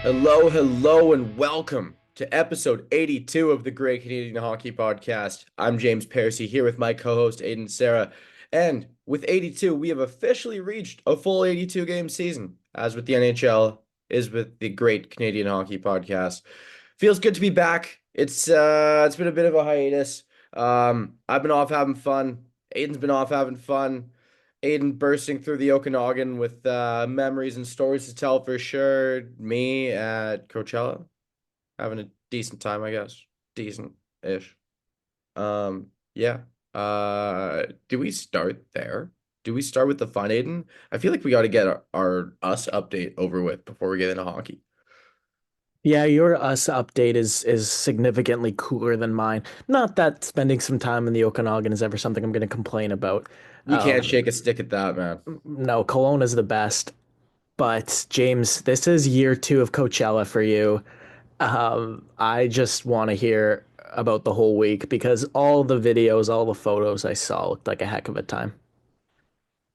Hello, hello, and welcome to episode 82 of the Great Canadian Hockey Podcast. I'm James Parisi here with my co-host Aiden Sarah. And with 82, we have officially reached a full 82 game season, as with the NHL, is with the Great Canadian Hockey Podcast. Feels good to be back. It's been a bit of a hiatus. I've been off having fun. Aiden's been off having fun. Aiden bursting through the Okanagan with memories and stories to tell for sure. Me at Coachella, having a decent time, I guess. Decent-ish. Yeah. Do we start there? Do we start with the fun, Aiden? I feel like we got to get our us update over with before we get into hockey. Yeah, your us update is significantly cooler than mine. Not that spending some time in the Okanagan is ever something I'm going to complain about. We can't shake a stick at that, man. No, Cologne is the best. But James, this is year two of Coachella for you. I just want to hear about the whole week because all the videos, all the photos I saw looked like a heck of a time.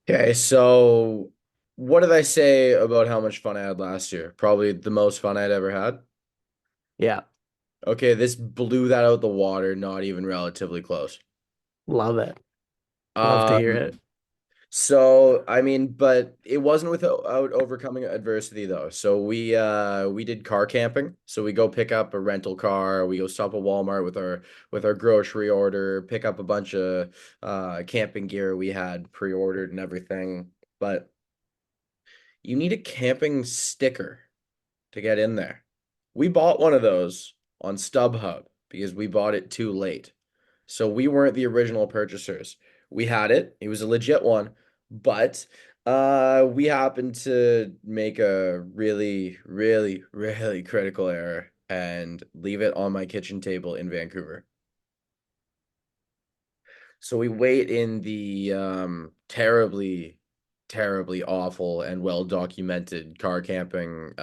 Okay, so what did I say about how much fun I had last year? Probably the most fun I'd ever had. Yeah, Okay, this blew that out the water, not even relatively close. love it. Love to hear Um, it. so I mean, but it wasn't without overcoming adversity though. So we did car camping. So we go pick up a rental car, we go stop at Walmart with our grocery order, pick up a bunch of camping gear we had pre-ordered and everything. But you need a camping sticker to get in there. We bought one of those on StubHub because we bought it too late. So we weren't the original purchasers. We had it. It was a legit one, but we happened to make a really critical error and leave it on my kitchen table in Vancouver. So we wait in the terribly awful and well documented car camping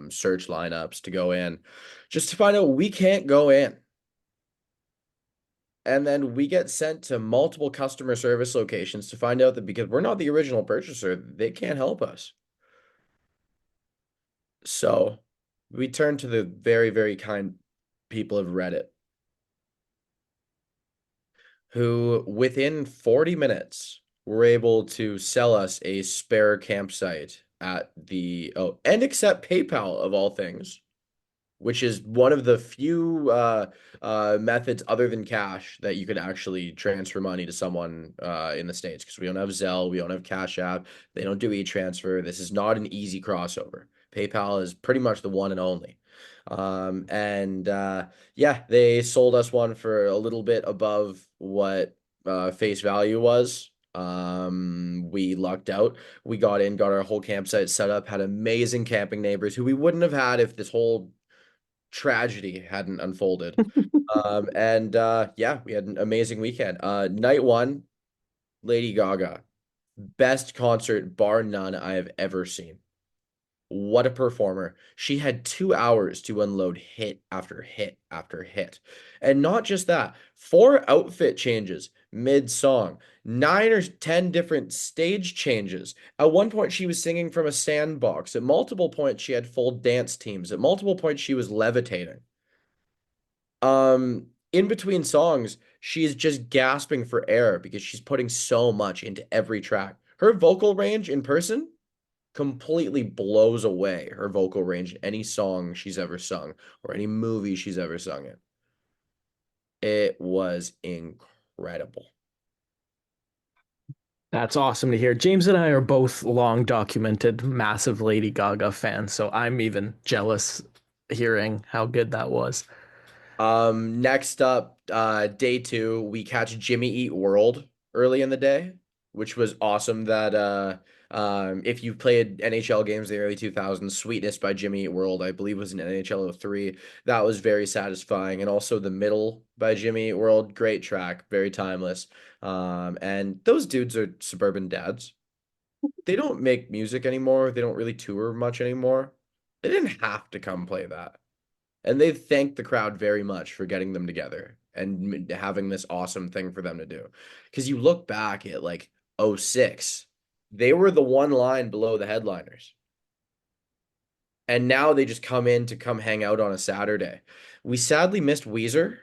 search lineups to go in, just to find out we can't go in. And then we get sent to multiple customer service locations to find out that because we're not the original purchaser, they can't help us. So we turn to the very kind people of Reddit, who within 40 minutes were able to sell us a spare campsite at and accept PayPal of all things, which is one of the few methods other than cash that you could actually transfer money to someone in the States, because we don't have Zelle, we don't have Cash App, they don't do e-transfer. This is not an easy crossover. PayPal is pretty much the one and only. And yeah, they sold us one for a little bit above what face value was. We lucked out. We got in, got our whole campsite set up, had amazing camping neighbors who we wouldn't have had if this whole tragedy hadn't unfolded. And yeah, we had an amazing weekend. Night one, Lady Gaga, best concert bar none I have ever seen. What a performer. She had 2 hours to unload hit after hit after hit. And not just that, four outfit changes mid-song, nine or 10 different stage changes. At one point, she was singing from a sandbox. At multiple points, she had full dance teams. At multiple points, she was levitating. In between songs, she's just gasping for air because she's putting so much into every track. Her vocal range in person completely blows away her vocal range in any song she's ever sung or any movie she's ever sung in. It was incredible. That's awesome to hear. James and I are both long documented massive Lady Gaga fans, so I'm even jealous hearing how good that was. Next up, day two, we catch Jimmy Eat World early in the day, which was awesome. That if you played NHL games in the early 2000s, Sweetness by Jimmy Eat World, I believe was an NHL '03. That was very satisfying. And also The Middle by Jimmy Eat World, great track, very timeless. And those dudes are suburban dads. They don't make music anymore. They don't really tour much anymore. They didn't have to come play that. And they thanked the crowd very much for getting them together and having this awesome thing for them to do. Because you look back at like '06, they were the one line below the headliners. And now they just come in to come hang out on a Saturday. We sadly missed Weezer.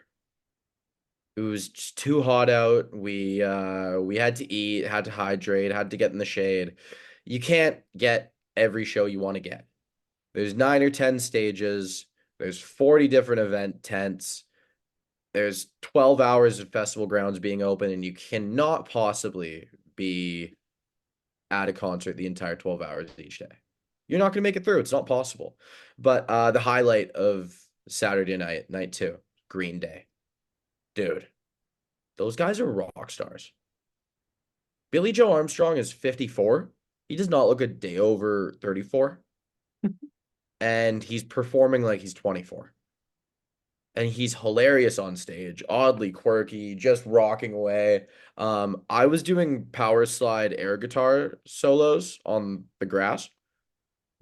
It was just too hot out. We had to eat, had to hydrate, had to get in the shade. You can't get every show you want to get. There's 9 or 10 stages. There's 40 different event tents. There's 12 hours of festival grounds being open, and you cannot possibly be at a concert the entire 12 hours each day. You're not going to make it through. It's not possible. But the highlight of Saturday night, night two, Green Day. Dude, those guys are rock stars. Billy Joe Armstrong is 54. He does not look a day over 34. And he's performing like he's 24. And he's hilarious on stage, oddly quirky, just rocking away. I was doing power slide air guitar solos on the grass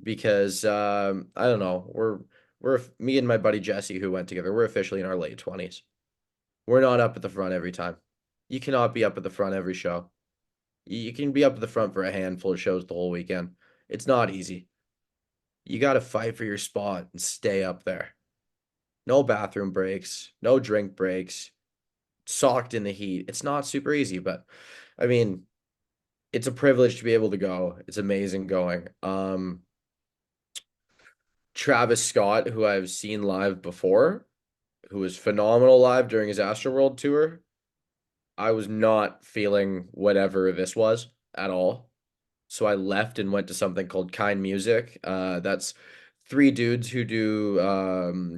because I don't know, we're me and my buddy Jesse who went together. We're officially in our late 20s. We're not up at the front every time. You cannot be up at the front every show. You can be up at the front for a handful of shows the whole weekend. It's not easy. You got to fight for your spot and stay up there. No bathroom breaks, no drink breaks, socked in the heat. It's not super easy, but I mean, it's a privilege to be able to go. It's amazing going. Travis Scott, who I've seen live before, who was phenomenal live during his Astroworld tour. I was not feeling whatever this was at all. So I left and went to something called Kind Music. That's three dudes who do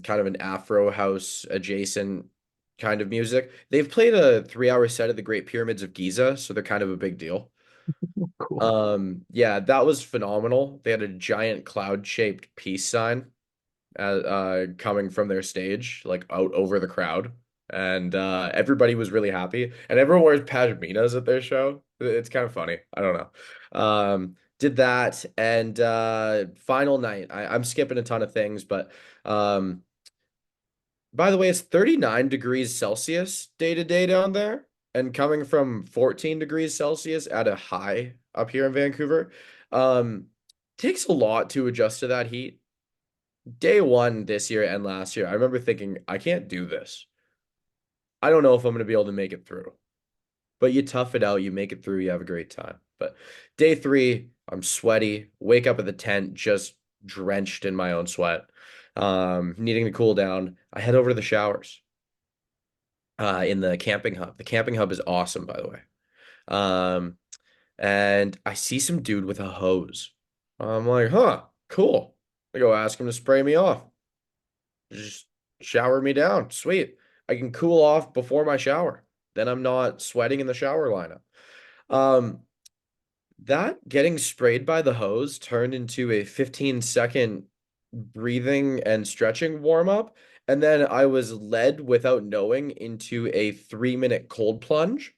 kind of an Afro house adjacent kind of music. They've played a 3 hour set at the Great Pyramids of Giza, so they're kind of a big deal. Cool. Yeah, that was phenomenal. They had a giant cloud-shaped peace sign coming from their stage, like out over the crowd. And everybody was really happy. And everyone wears pashminas at their show. It's kind of funny. I don't know. Did that and final night. I'm skipping a ton of things, but um, by the way, it's 39 degrees Celsius day to day down there. And coming from 14 degrees Celsius at a high up here in Vancouver, um, takes a lot to adjust to that heat. Day one this year and last year, I remember thinking, I can't do this. I don't know if I'm going to be able to make it through. But you tough it out, you make it through, you have a great time. But day three, I'm sweaty, wake up at the tent, just drenched in my own sweat, needing to cool down. I head over to the showers in the camping hub. The camping hub is awesome, by the way. Um, and I see some dude with a hose. I'm like, huh, cool. I go ask him to spray me off. Just shower me down. Sweet. I can cool off before my shower. Then I'm not sweating in the shower lineup. Um, that getting sprayed by the hose turned into a 15-second breathing and stretching warm up. And then I was led without knowing into a 3-minute cold plunge.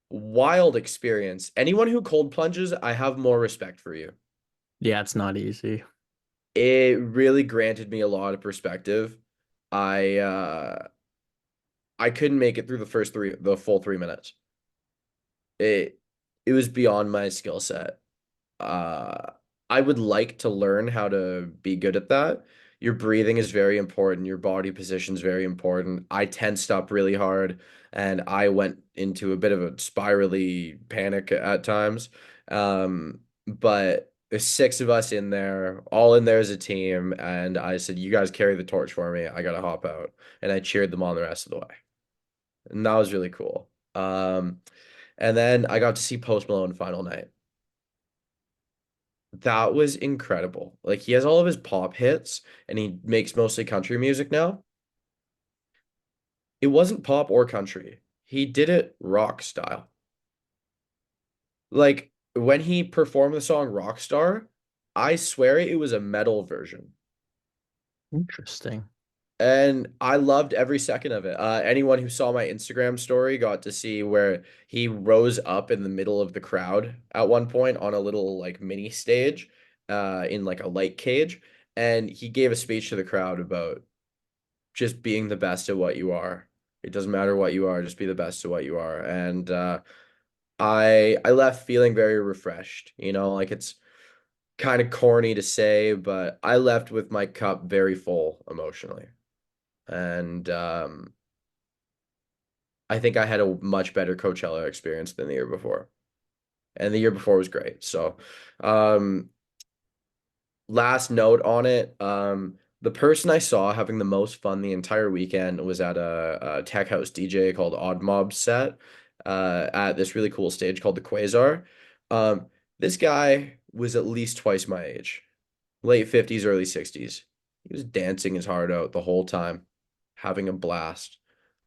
Wild experience. Anyone who cold plunges, I have more respect for you. Yeah, it's not easy. It really granted me a lot of perspective. I I couldn't make it through the full 3 minutes. It it was beyond my skill set. Uh, I would like to learn how to be good at that. Your breathing is very important. Your body position is very important. I tensed up really hard and I went into a bit of a spirally panic at times. But there's six of us in there, all in there as a team. And I said, you guys carry the torch for me. I gotta hop out. And I cheered them on the rest of the way. And that was really cool. And then I got to see Post Malone final night. That was incredible. Like he has all of his pop hits and he makes mostly country music now. It wasn't pop or country. He did it rock style. Like when he performed the song Rockstar, I swear it was a metal version. Interesting. And I loved every second of it. Anyone who saw my Instagram story got to see where he rose up in the middle of the crowd at one point on a little like mini stage, in like a light cage, and he gave a speech to the crowd about just being the best at what you are. It doesn't matter what you are, just be the best at what you are. And I left feeling very refreshed, like it's kind of corny to say, but I left with my cup very full emotionally. And I think I had a much better Coachella experience than the year before. And the year before was great. So, um, last note on it, the person I saw having the most fun the entire weekend was at a tech house DJ called Odd Mob Set at this really cool stage called the Quasar. Um, this guy was at least twice my age, late 50s, early 60s. He was dancing his heart out the whole time, having a blast.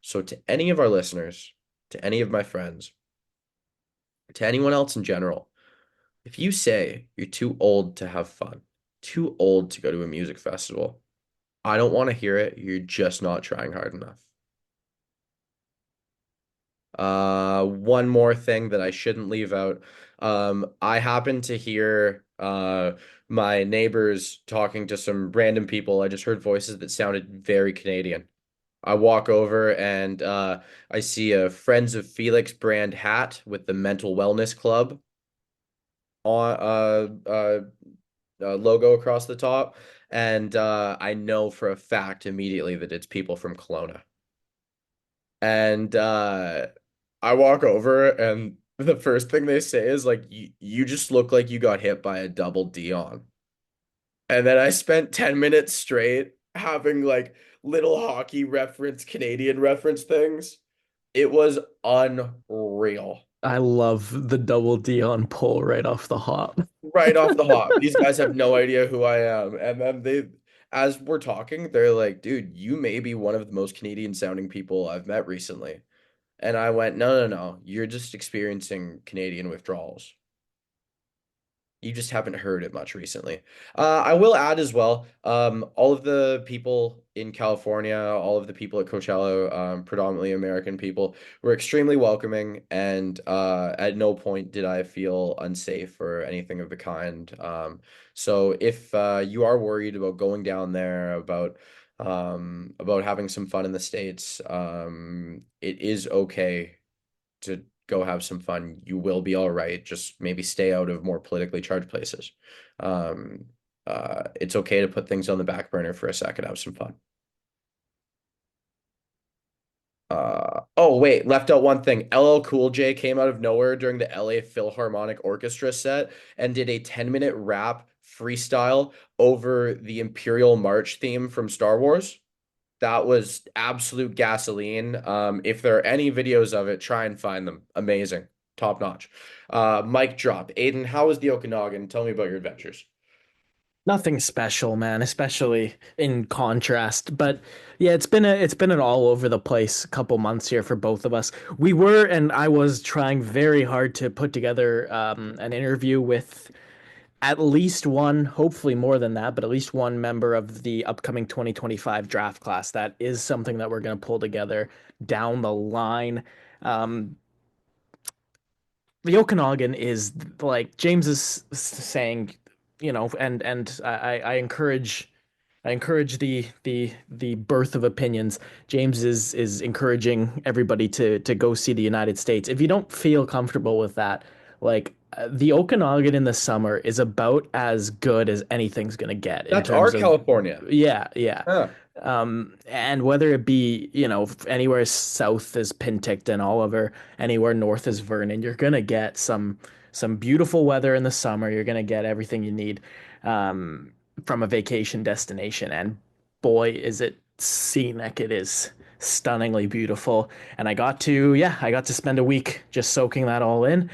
So, to any of our listeners, to any of my friends, to anyone else in general, if you say you're too old to have fun, too old to go to a music festival, I don't want to hear it. You're just not trying hard enough. One more thing that I shouldn't leave out. I happened to hear my neighbors talking to some random people. I just heard voices that sounded very Canadian. I walk over and I see a Friends of Felix brand hat with the Mental Wellness Club on logo across the top, and I know for a fact immediately that it's people from Kelowna. And I walk over, and the first thing they say is like, "You just look like you got hit by a double Dion." And then I spent 10 minutes straight having like little hockey reference, Canadian reference things. It was unreal. I love the double D on pull right off the hop. Right off the hop. These guys have no idea who I am. And then as we're talking, they're like, dude, you may be one of the most Canadian sounding people I've met recently. And I went, no, no, no. You're just experiencing Canadian withdrawals. You just haven't heard it much recently. I will add as well, all of the people in California, all of the people at Coachella, predominantly American people, were extremely welcoming, and at no point did I feel unsafe or anything of the kind. So if you are worried about going down there, about having some fun in the States, it is okay to go have some fun. You will be all right. Just maybe stay out of more politically charged places. Um, it's okay to put things on the back burner for a second, have some fun. Oh wait, left out one thing. LL Cool J came out of nowhere during the LA Philharmonic Orchestra set and did a 10-minute rap freestyle over the Imperial March theme from Star Wars. That was absolute gasoline. If there are any videos of it, try and find them. Amazing. Top notch. Mic drop. Aiden, how was the Okanagan? Tell me about your adventures. Nothing special, man, especially in contrast. But yeah, it's been an all over the place couple months here for both of us. We were and I was trying very hard to put together an interview with at least one, hopefully more than that, but at least one member of the upcoming 2025 draft class. That is something that we're going to pull together down the line. Um, the Okanagan is like James is saying, and I encourage the birth of opinions. James is encouraging everybody to go see the United States. If you don't feel comfortable with that, like the Okanagan in the summer is about as good as anything's gonna get in That's our terms of California. yeah, yeah. Huh. And whether it be, anywhere south is Penticton, Oliver, anywhere north is Vernon, you're gonna get some beautiful weather in the summer. You're gonna get everything you need from a vacation destination. And boy, is it scenic. It is stunningly beautiful. And I got to spend a week just soaking that all in.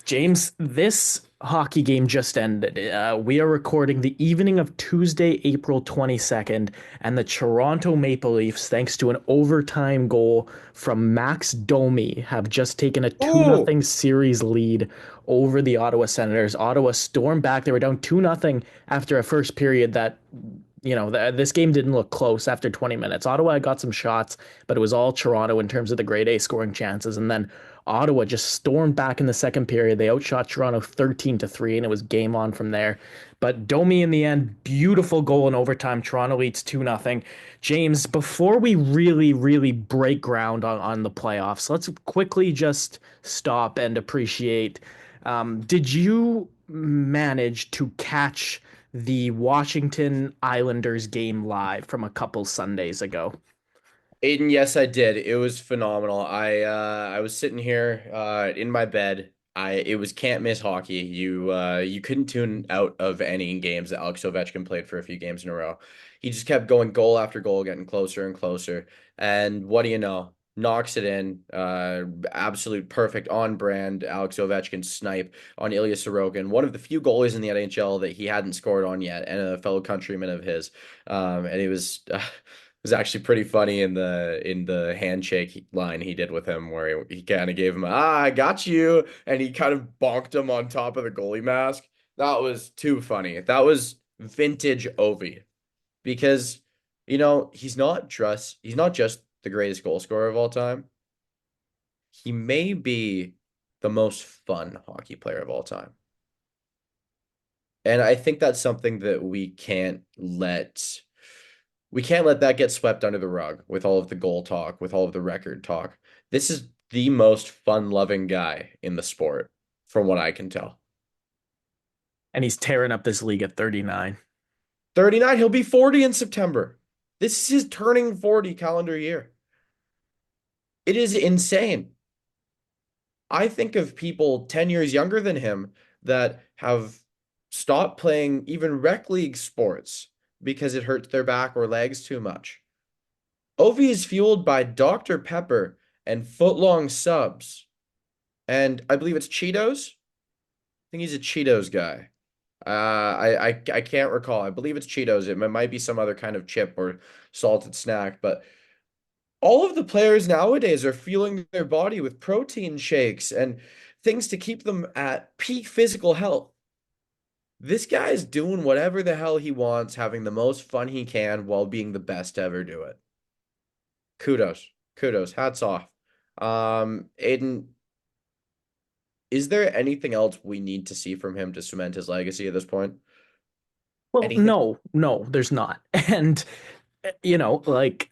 James, this hockey game just ended. We are recording the evening of Tuesday, April 22nd, and the Toronto Maple Leafs, thanks to an overtime goal from Max Domi, have just taken a 2 Ooh, nothing series lead over the Ottawa Senators. Ottawa stormed back. They were down 2 nothing after a first period that this game didn't look close after 20 minutes. Ottawa got some shots, but it was all Toronto in terms of the grade A scoring chances. And then Ottawa just stormed back in the second period. They outshot Toronto 13-3, and it was game on from there. But Domi in the end, beautiful goal in overtime. Toronto leads 2 nothing. James, before we really, really break ground on the playoffs, let's quickly just stop and appreciate. Did you manage to catch the Washington Islanders game live from a couple Sundays ago? Aiden, yes, I did. It was phenomenal. I was sitting here in my bed. It was can't miss hockey. You couldn't tune out of any games that Alex Ovechkin played for a few games in a row. He just kept going goal after goal, getting closer and closer. And what do you know? Knocks it in. Absolute perfect on brand Alex Ovechkin snipe on Ilya Sorokin, one of the few goalies in the NHL that he hadn't scored on yet, and a fellow countryman of his. And it was was actually pretty funny in the handshake line he did with him, where he kind of gave him I got you, and he kind of bonked him on top of the goalie mask. That was too funny. That was vintage Ovi because he's not just the greatest goal scorer of all time. He may be the most fun hockey player of all time. And I think that's something that we can't let that get swept under the rug with all of the goal talk, with all of the record talk. This is the most fun-loving guy in the sport, from what I can tell. And he's tearing up this league at 39. 39, he'll be 40 in September. This is his turning 40 calendar year. It is insane. I think of people 10 years younger than him that have stopped playing even rec league sports because it hurts their back or legs too much. Ovi is fueled by Dr. Pepper and footlong subs. And I believe it's Cheetos. I think he's a Cheetos guy. I can't recall. I believe it's Cheetos. It might be some other kind of chip or salted snack, but all of the players nowadays are fueling their body with protein shakes and things to keep them at peak physical health. This guy is doing whatever the hell he wants, having the most fun he can while being the best to ever do it. Kudos. Kudos. Hats off. Aiden, is there anything else we need to see from him to cement his legacy at this point? Well, Anything? no, there's not. And like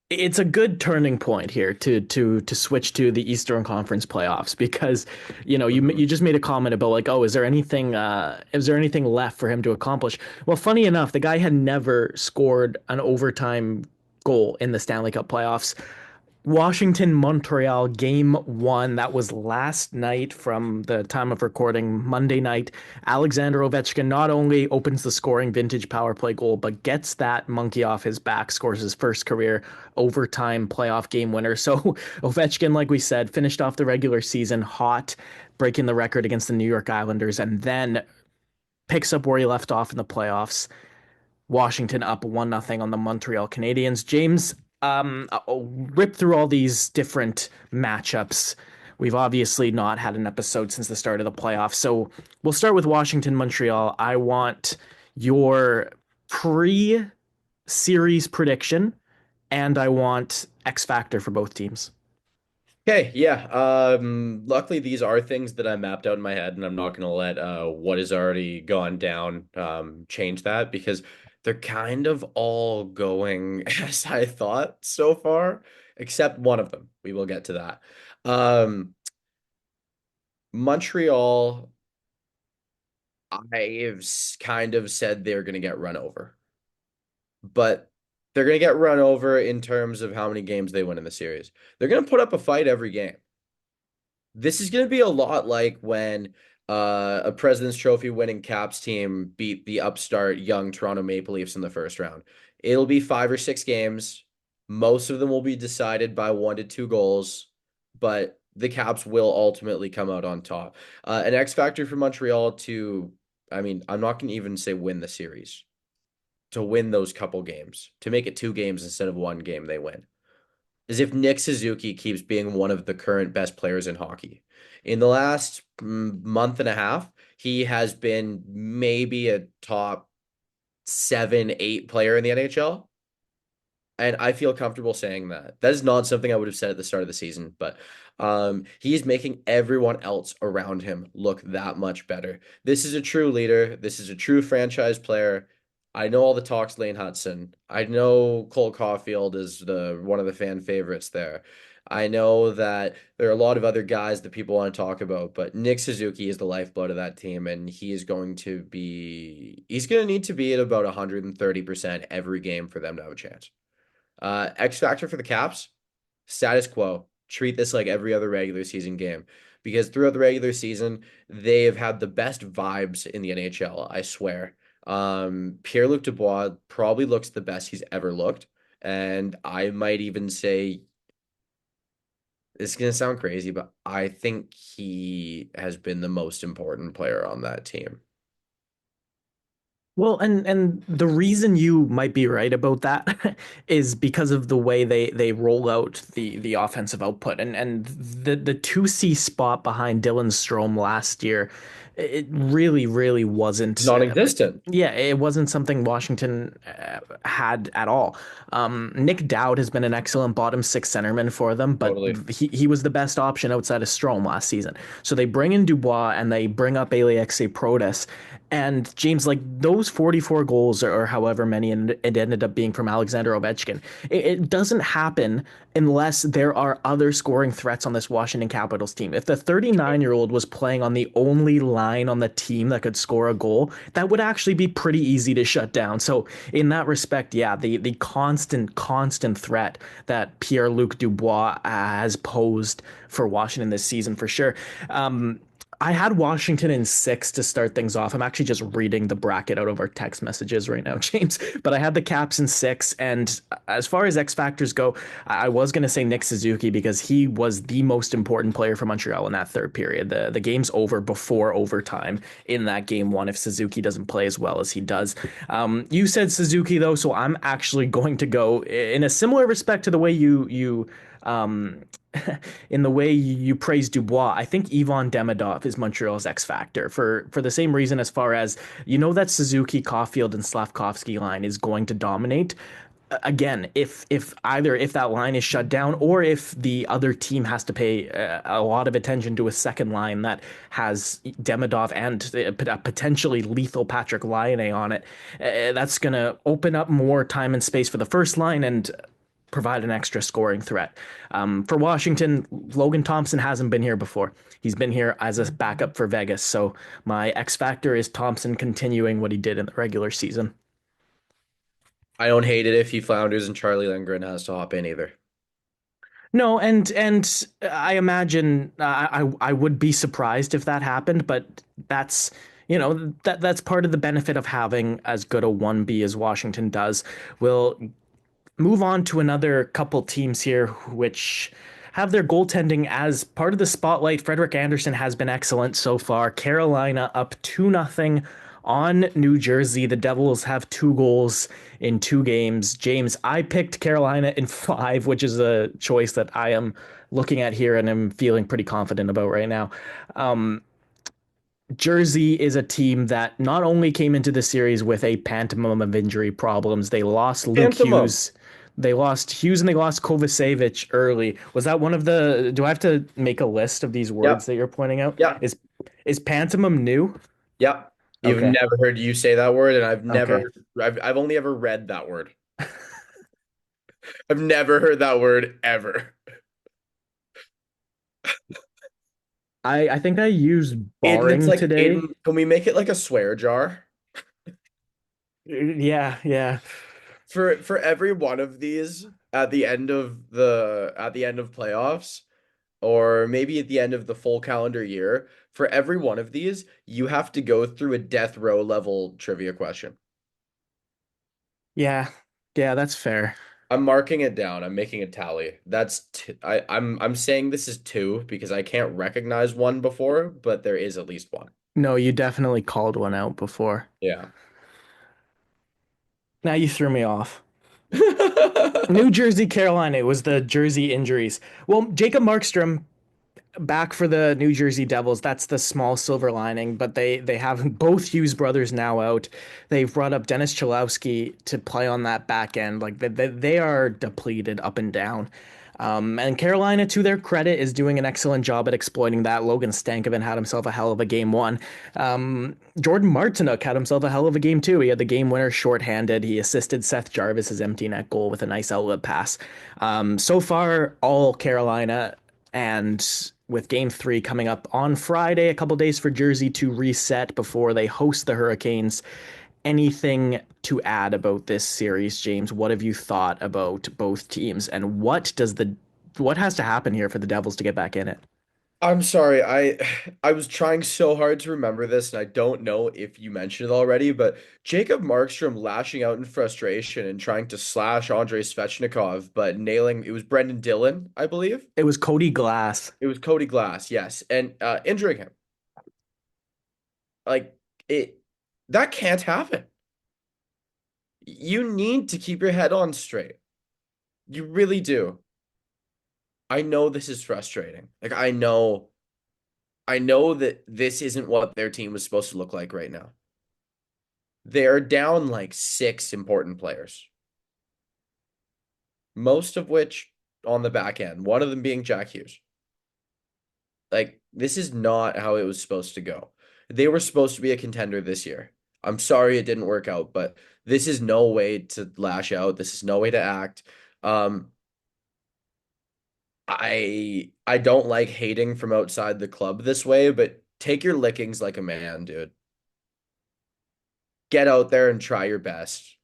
it's a good turning point here to switch to the Eastern Conference playoffs because Mhm. you just made a comment about like, oh, is there anything left for him to accomplish? Well, funny enough, the guy had never scored an overtime goal in the Stanley Cup playoffs. Washington Montreal game one. That was last night from the time of recording, Monday night. Alexander Ovechkin not only opens the scoring vintage power play goal, but gets that monkey off his back, scores his first career overtime playoff game winner. So Ovechkin, like we said, finished off the regular season hot, breaking the record against the New York Islanders, and then picks up where he left off in the playoffs. Washington up 1-0 on the Montreal Canadiens. James, I'll rip through all these different matchups. We've obviously not had an episode since the start of the playoffs. So we'll start with Washington Montreal. I want your pre series prediction, and I want X Factor for both teams. Okay, yeah. Luckily these are things that I mapped out in my head, and I'm not gonna let what has already gone down change that because they're kind of all going as I thought so far, except one of them. We will get to that. Montreal, I've kind of said they're gonna get run over, but they're gonna get run over in terms of how many games they win in the series. They're gonna put up a fight every game. This is going to be a lot like when a President's Trophy winning Caps team beat the upstart young Toronto Maple Leafs in the first round. It'll be 5 or 6 games. Most of them will be decided by 1 to 2 goals, but the Caps will ultimately come out on top. An X factor for Montreal I mean, I'm not going to even say win the series, to win those couple games, to make it 2 games instead of 1 game they win is if Nick Suzuki keeps being one of the current best players in hockey. In the last month and a half, he has been maybe a top 7, 8 player in the NHL. And I feel comfortable saying that. That is not something I would have said at the start of the season, but he is making everyone else around him look that much better. This is a true leader. This is a true franchise player. I know all the talks Lane Hudson. I know Cole Caulfield is the one of the fan favorites there. I know that there are a lot of other guys that people want to talk about, but Nick Suzuki is the lifeblood of that team, and he's going to need to be at about 130% every game for them to have a chance. X factor for the Caps, status quo. Treat this like every other regular season game because throughout the regular season, they have had the best vibes in the NHL, I swear. Pierre-Luc Dubois probably looks the best he's ever looked. And I might even say this is going to sound crazy, but I think he has been the most important player on that team. Well, and the reason you might be right about that is because of the way they roll out the offensive output and the 2C spot behind Dylan Strome last year, it really wasn't Non-existent. yeah, it wasn't something Washington had at all. Nick Dowd has been an excellent bottom six centerman for them, but Totally. he was the best option outside of Strome last season. So they bring in Dubois and they bring up Eliaxe Protas. And James, like those 44 goals or however many it ended up being from Alexander Ovechkin, it doesn't happen unless there are other scoring threats on this Washington Capitals team. If the 39-year-old was playing on the only line on the team that could score a goal, that would actually be pretty easy to shut down. So in that respect, yeah, the constant threat that Pierre-Luc Dubois has posed for Washington this season for sure. I had Washington in six to start things off. I'm actually just reading the bracket out of our text messages right now, James. But I had the Caps in six. And as far as X factors go, I was going to say Nick Suzuki because he was the most important player for Montreal in that third period. The game's over before overtime in that game one if Suzuki doesn't play as well as he does. You said Suzuki, though, so I'm actually going to go in a similar respect to the way you um, in the way you praise Dubois, I think Ivan Demidov is Montreal's X factor for the same reason as far as that Suzuki, Caulfield, and Slavkovsky line is going to dominate. Again, if that line is shut down or if the other team has to pay a lot of attention to a second line that has Demidov and a potentially lethal Patrick Laine on it, that's going to open up more time and space for the first line and provide an extra scoring threat. For Washington, Logan Thompson hasn't been here before. He's been here as a backup for Vegas. So my X factor is Thompson continuing what he did in the regular season. I don't hate it if he flounders and Charlie Lindgren has to hop in either. No, and I imagine I would be surprised if that happened, but that's that's part of the benefit of having as good a 1B as Washington does. We'll move on to another couple teams here, which have their goaltending as part of the spotlight. Frederik Andersen has been excellent so far. Carolina up 2-0 on New Jersey. The Devils have 2 goals in 2 games. James, I picked Carolina in 5, which is a choice that I am looking at here and I'm feeling pretty confident about right now. Um, Jersey is a team that not only came into the series with a pantomime of injury problems, they lost Luke Pantomime. Hughes. They lost Hughes and they lost Kovacevic early. Was that one of the? Do I have to make a list of these words Yep. that you're pointing out? Yep. Is pantomime new? Yep. You've Okay. never heard you say that word, and Okay. I've only ever read that word. I've never heard that word ever. I think I used Aiden, it's barring like today. Aiden, can we make it like a swear jar? Yeah, yeah. For every one of these at the end of playoffs, or maybe at the end of the full calendar year, for every one of these, you have to go through a death row level trivia question. Yeah. Yeah, that's fair. I'm marking it down. I'm making a tally. I'm saying this is two because I can't recognize one before, but there is at least one. No, you definitely called one out before. Yeah. Now you threw me off. New Jersey, Carolina. It was the Jersey injuries. Well, Jacob Markstrom back for the New Jersey Devils. That's the small silver lining, but they have both Hughes brothers now out. They've brought up Dennis Cholowski to play on that back end. Like they are depleted up and down. And Carolina, to their credit, is doing an excellent job at exploiting that. Logan Stankoven had himself a hell of a game one. Jordan Martinook had himself a hell of a game two. He had the game winner shorthanded. He assisted Seth Jarvis's empty net goal with a nice outlet pass. So far, all Carolina, and with game three coming up on Friday, a couple days for Jersey to reset before they host the Hurricanes. Anything to add about this series, James? What have you thought about both teams, and what has to happen here for the Devils to get back in it? I'm sorry. I was trying so hard to remember this, and I don't know if you mentioned it already, but Jacob Markstrom lashing out in frustration and trying to slash Andrei Svechnikov, but nailing it was Brendan Dillon, I believe. It was Cody Glass. It was Cody Glass, yes, and injuring him. Like it that can't happen. You need to keep your head on straight. You really do. I know this is frustrating. Like I know that this isn't what their team was supposed to look like right now. They are down like six important players, most of which on the back end, one of them being Jack Hughes. Like, this is not how it was supposed to go. They were supposed to be a contender this year. I'm sorry it didn't work out, but this is no way to lash out. This is no way to act. Um, I don't like hating from outside the club this way, but take your lickings like a man, dude. Get out there and try your best.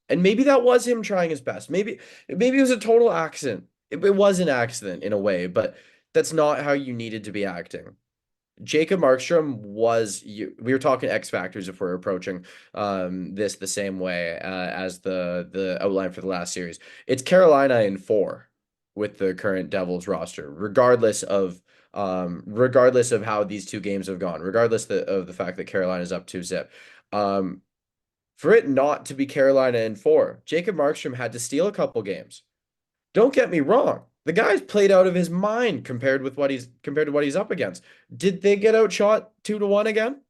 And maybe that was him trying his best. Maybe it was a total accident. It was an accident in a way, but that's not how you needed to be acting. Jacob Markstrom we were talking X factors if we're approaching this the same way as the outline for the last series. It's Carolina in four with the current Devils roster, regardless of how these two games have gone, regardless of the fact that Carolina's up 2-zip. Um, for it not to be Carolina in four, Jacob Markstrom had to steal a couple games. Don't get me wrong. The guy's played out of his mind compared to what he's up against. Did they get outshot 2-1 again? Ooh,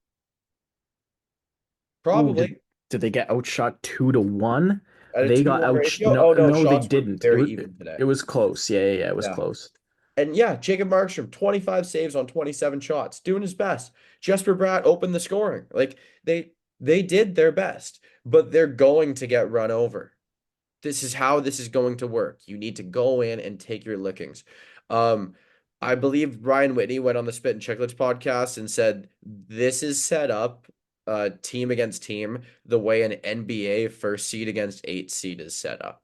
Probably did they get outshot 2-1? at a They two to got one out. ratio. No, Oh no, no, they shots were didn't. very even today. It was close. Yeah, it was Yeah. close. And yeah, Jacob Markstrom, 25 saves on 27 shots, doing his best. Jesper Bratt opened the scoring. Like they did their best, but they're going to get run over. This is how this is going to work. You need to go in and take your lickings. Um, I believe Brian Whitney went on the Spit and Chicklets podcast and said this is set up team against team the way an NBA first seed against eight seed is set up.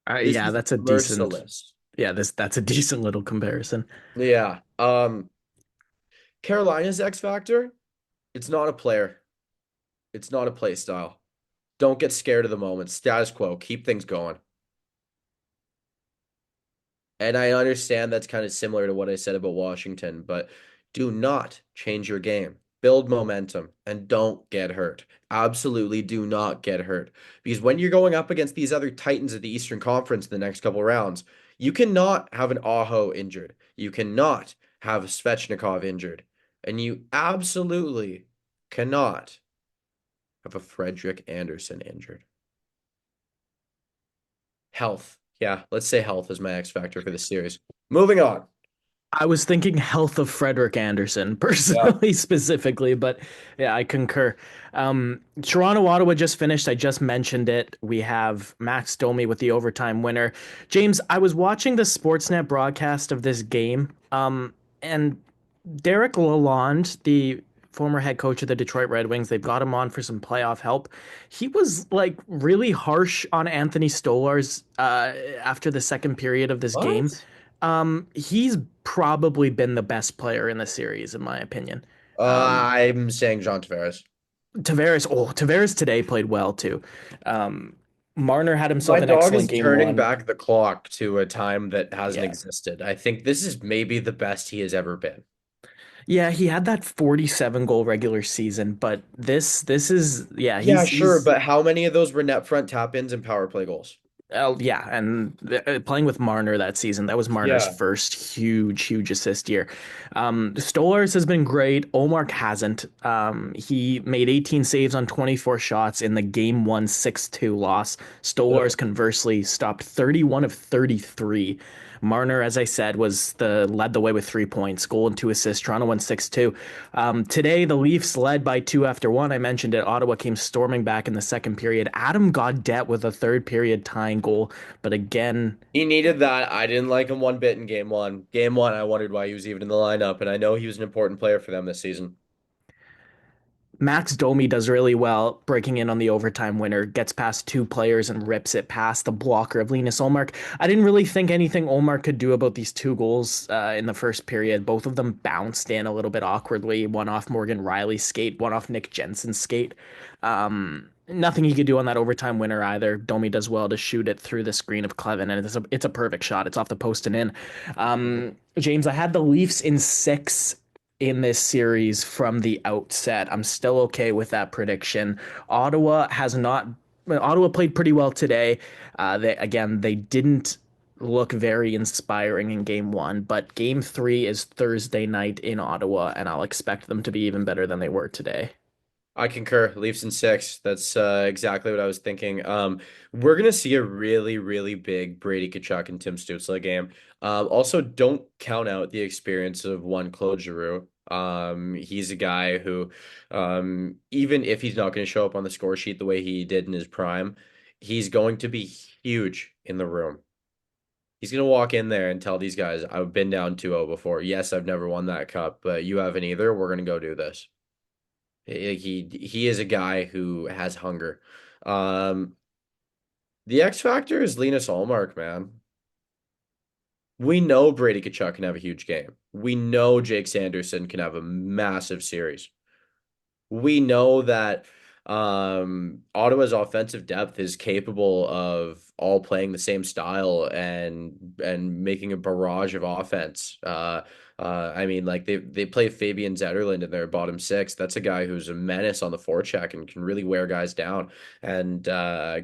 This Yeah, is that's a decent. merciless. Yeah, that's a decent little comparison. Yeah. Carolina's X factor, it's not a player. It's not a play style. Don't get scared of the moment. Status quo. Keep things going. And I understand that's kind of similar to what I said about Washington, but do not change your game. Build momentum and don't get hurt. Absolutely do not get hurt. Because when you're going up against these other Titans of the Eastern Conference in the next couple rounds, you cannot have an Aho injured. You cannot have a Svechnikov injured. And you absolutely cannot have a Frederick Anderson injured. Health. Yeah, let's say health is my X factor for this series. Moving on. I was thinking health of Frederick Anderson Yeah. personally, specifically, but yeah, I concur. Toronto Ottawa just finished. I just mentioned it. We have Max Domi with the overtime winner. James, I was watching the Sportsnet broadcast of this game, and Derek Lalonde, the former head coach of the Detroit Red Wings, they've got him on for some playoff help. He was like really harsh on Anthony Stolarz after the second period of this game. What? He's probably been the best player in the series, in my opinion. I'm saying Jean Tavares. Tavares today played well too. Um, Marner had My himself an dog excellent is game turning one. back the clock to a time that hasn't Yeah. existed. I think this is maybe the best he has ever been. Yeah, he had that 47 goal regular season, but this is yeah, Yeah, sure, he's but how many of those were net front tap ins and power play goals? yeah, and playing with Marner that season, that was Marner's Yeah. first huge assist year. Stolarz has been great. Omar hasn't. He made 18 saves on 24 shots in the game one 6-2 loss. Ugh. Stolarz conversely stopped 31 of 33. Marner, as I said, was the led the way with 3 points, goal and 2 assists. Toronto won 6-2. Today, the Leafs led by two after one. I mentioned it. Ottawa came storming back in the second period. Adam Gaudette with a third period tying goal, but again, He needed that. I didn't like him one bit in game one. Game one, I wondered why he was even in the lineup, and I know he was an important player for them this season. Max Domi does really well breaking in on the overtime winner, gets past two players and rips it past the blocker of Linus Ullmark. I didn't really think anything Ullmark could do about these two goals in the first period. Both of them bounced in a little bit awkwardly, one off Morgan Riley's skate, one off Nick Jensen's skate. Nothing he could do on that overtime winner either. Domi does well to shoot it through the screen of Clevin, and it's a perfect shot. It's off the post and in. James, I had the Leafs in six in this series from the outset. I'm still okay with that prediction. Ottawa has not. Ottawa played pretty well today. They didn't look very inspiring in game one, but game three is Thursday night in Ottawa, and I'll expect them to be even better than they were today. I concur. Leafs in six. That's exactly what I was thinking. We're gonna see a really, really big Brady Tkachuk and Tim Stützle game. Also, don't count out the experience of one Claude Giroux. He's a guy who, even if he's not going to show up on the score sheet the way he did in his prime, he's going to be huge in the room. He's going to walk in there and tell these guys, I've been down 2-0 before. Yes, I've never won that cup, but you haven't either. We're going to go do this. He is a guy who has hunger. Um, the X factor is Linus Ullmark, man. We know Brady Tkachuk can have a huge game. We know Jake Sanderson can have a massive series. We know that Ottawa's offensive depth is capable of all playing the same style and making a barrage of offense. I mean, like they play Fabian Zetterlund in their bottom six. That's a guy who's a menace on the forecheck and can really wear guys down and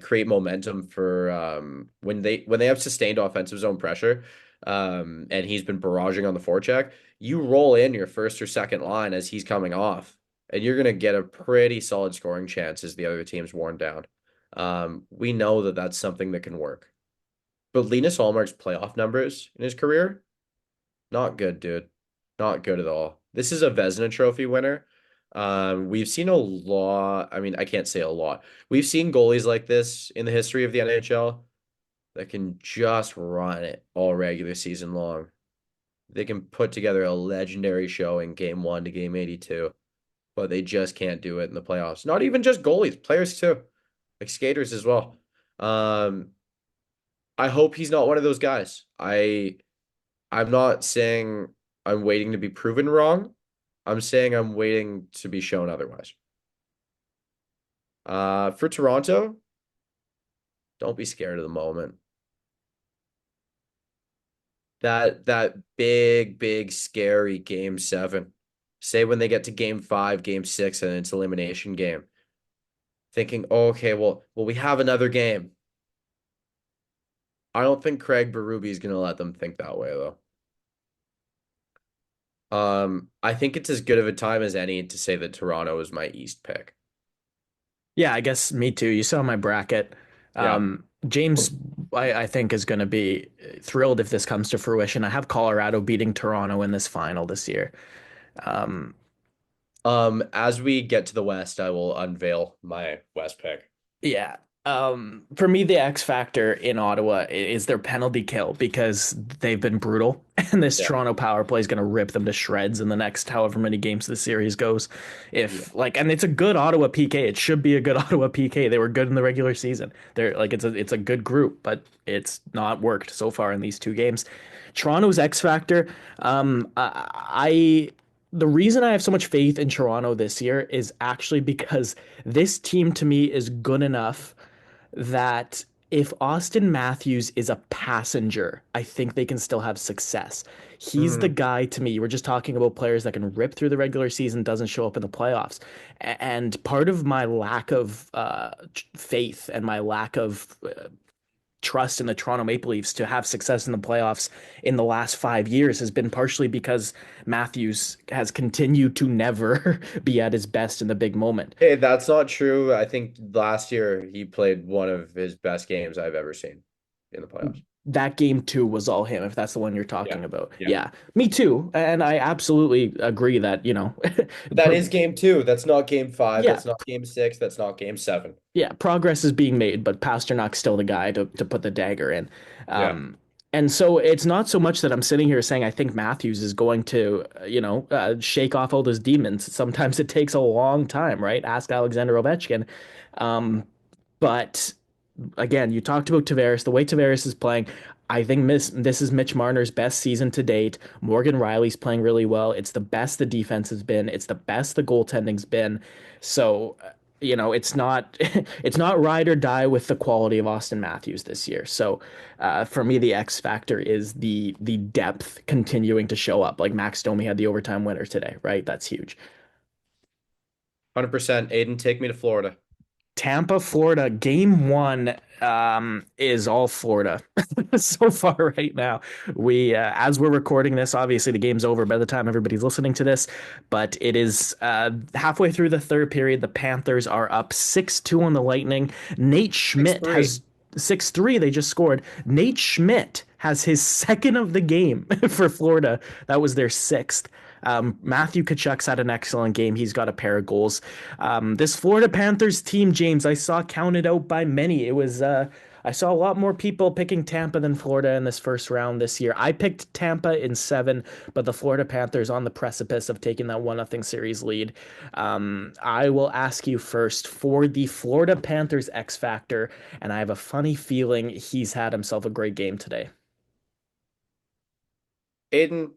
create momentum for when they have sustained offensive zone pressure. And he's been barraging on the forecheck. You roll in your first or second line as he's coming off and you're going to get a pretty solid scoring chance as the other team's worn down. We know that that's something that can work. But Linus Hallmark's playoff numbers in his career, not good, dude. Not good at all. This is a Vezina Trophy winner. We've seen a lot. I mean, I can't say a lot. We've seen goalies like this in the history of the NHL that can just run it all regular season long. They can put together a legendary show in game one to game 82, but they just can't do it in the playoffs. Not even just goalies, players too, like skaters as well. Um, I hope he's not one of those guys. I'm not saying I'm waiting to be proven wrong. I'm saying I'm waiting to be shown otherwise. For Toronto, don't be scared of the moment. That big, big, scary game seven. Say when they get to game five, game six, and it's elimination game. Thinking, oh, okay, well, we have another game. I don't think Craig Berube is gonna let them think that way though. I think it's as good of a time as any to say that Toronto is my East pick. Yeah, I guess me too. You saw my bracket. Yeah. James, I think, is going to be thrilled if this comes to fruition. I have Colorado beating Toronto in this final this year. Um, As we get to the West, I will unveil my West pick. Yeah. For me, the X factor in Ottawa is their penalty kill because they've been brutal, and this Yeah. Toronto power play is going to rip them to shreds in the next however many games the series goes. Yeah. If like, and it's a good Ottawa PK. It should be a good Ottawa PK. They were good in the regular season. They're like, it's a good group, but it's not worked so far in these two games. Toronto's X factor. I the reason I have so much faith in Toronto this year is actually because this team to me is good enough that if Austin Matthews is a passenger, I think they can still have success. He's the Mhm. guy to me. You were just talking about players that can rip through the regular season, doesn't show up in the playoffs. And part of my lack of faith and my lack of trust in the Toronto Maple Leafs to have success in the playoffs in the last 5 years has been partially because Matthews has continued to never be at his best in the big moment. Hey, that's not true. I think last year he played one of his best games I've ever seen in the playoffs. that game two was all him, if that's the one you're Yeah. talking about. Yeah. Yeah, me too. And I absolutely agree that, But that is game two. That's not game five. yeah, That's not game six. That's not game seven. yeah, progress is being made, but Pasternak's still the guy to put the dagger in. Yeah. And so it's not so much that I'm sitting here saying I think Matthews is going to, shake off all those demons. Sometimes it takes a long time, right? Ask Alexander Ovechkin. Um, but again, you talked about Tavares. The way Tavares is playing, I think this is Mitch Marner's best season to date. Morgan Riley's playing really well. It's the best the defense has been. It's the best the goaltending's been. So, it's not it's not ride or die with the quality of Austin Matthews this year. So, for me, the X factor is the depth continuing to show up. Like Max Domi had the overtime winner today, right? That's huge. 100%. Aiden, take me to Florida. Tampa, Florida, game one is all Florida so far right now. As we're recording this, obviously the game's over by the time everybody's listening to this, but it is halfway through the third period. The Panthers are up 6-2 on the Lightning. Nate Schmidt 6-3. has 6-3. They just scored. Nate Schmidt has his second of the game for Florida. That was their sixth. Matthew Kachuk's had an excellent game. He's got a pair of goals. This Florida Panthers team, James, I saw counted out by many. I saw a lot more people picking Tampa than Florida in this first round this year. I picked Tampa in 7, but the Florida Panthers on the precipice of taking that 1-0 series lead. I will ask you first for the Florida Panthers X Factor, and I have a funny feeling he's had himself a great game today. Aiden,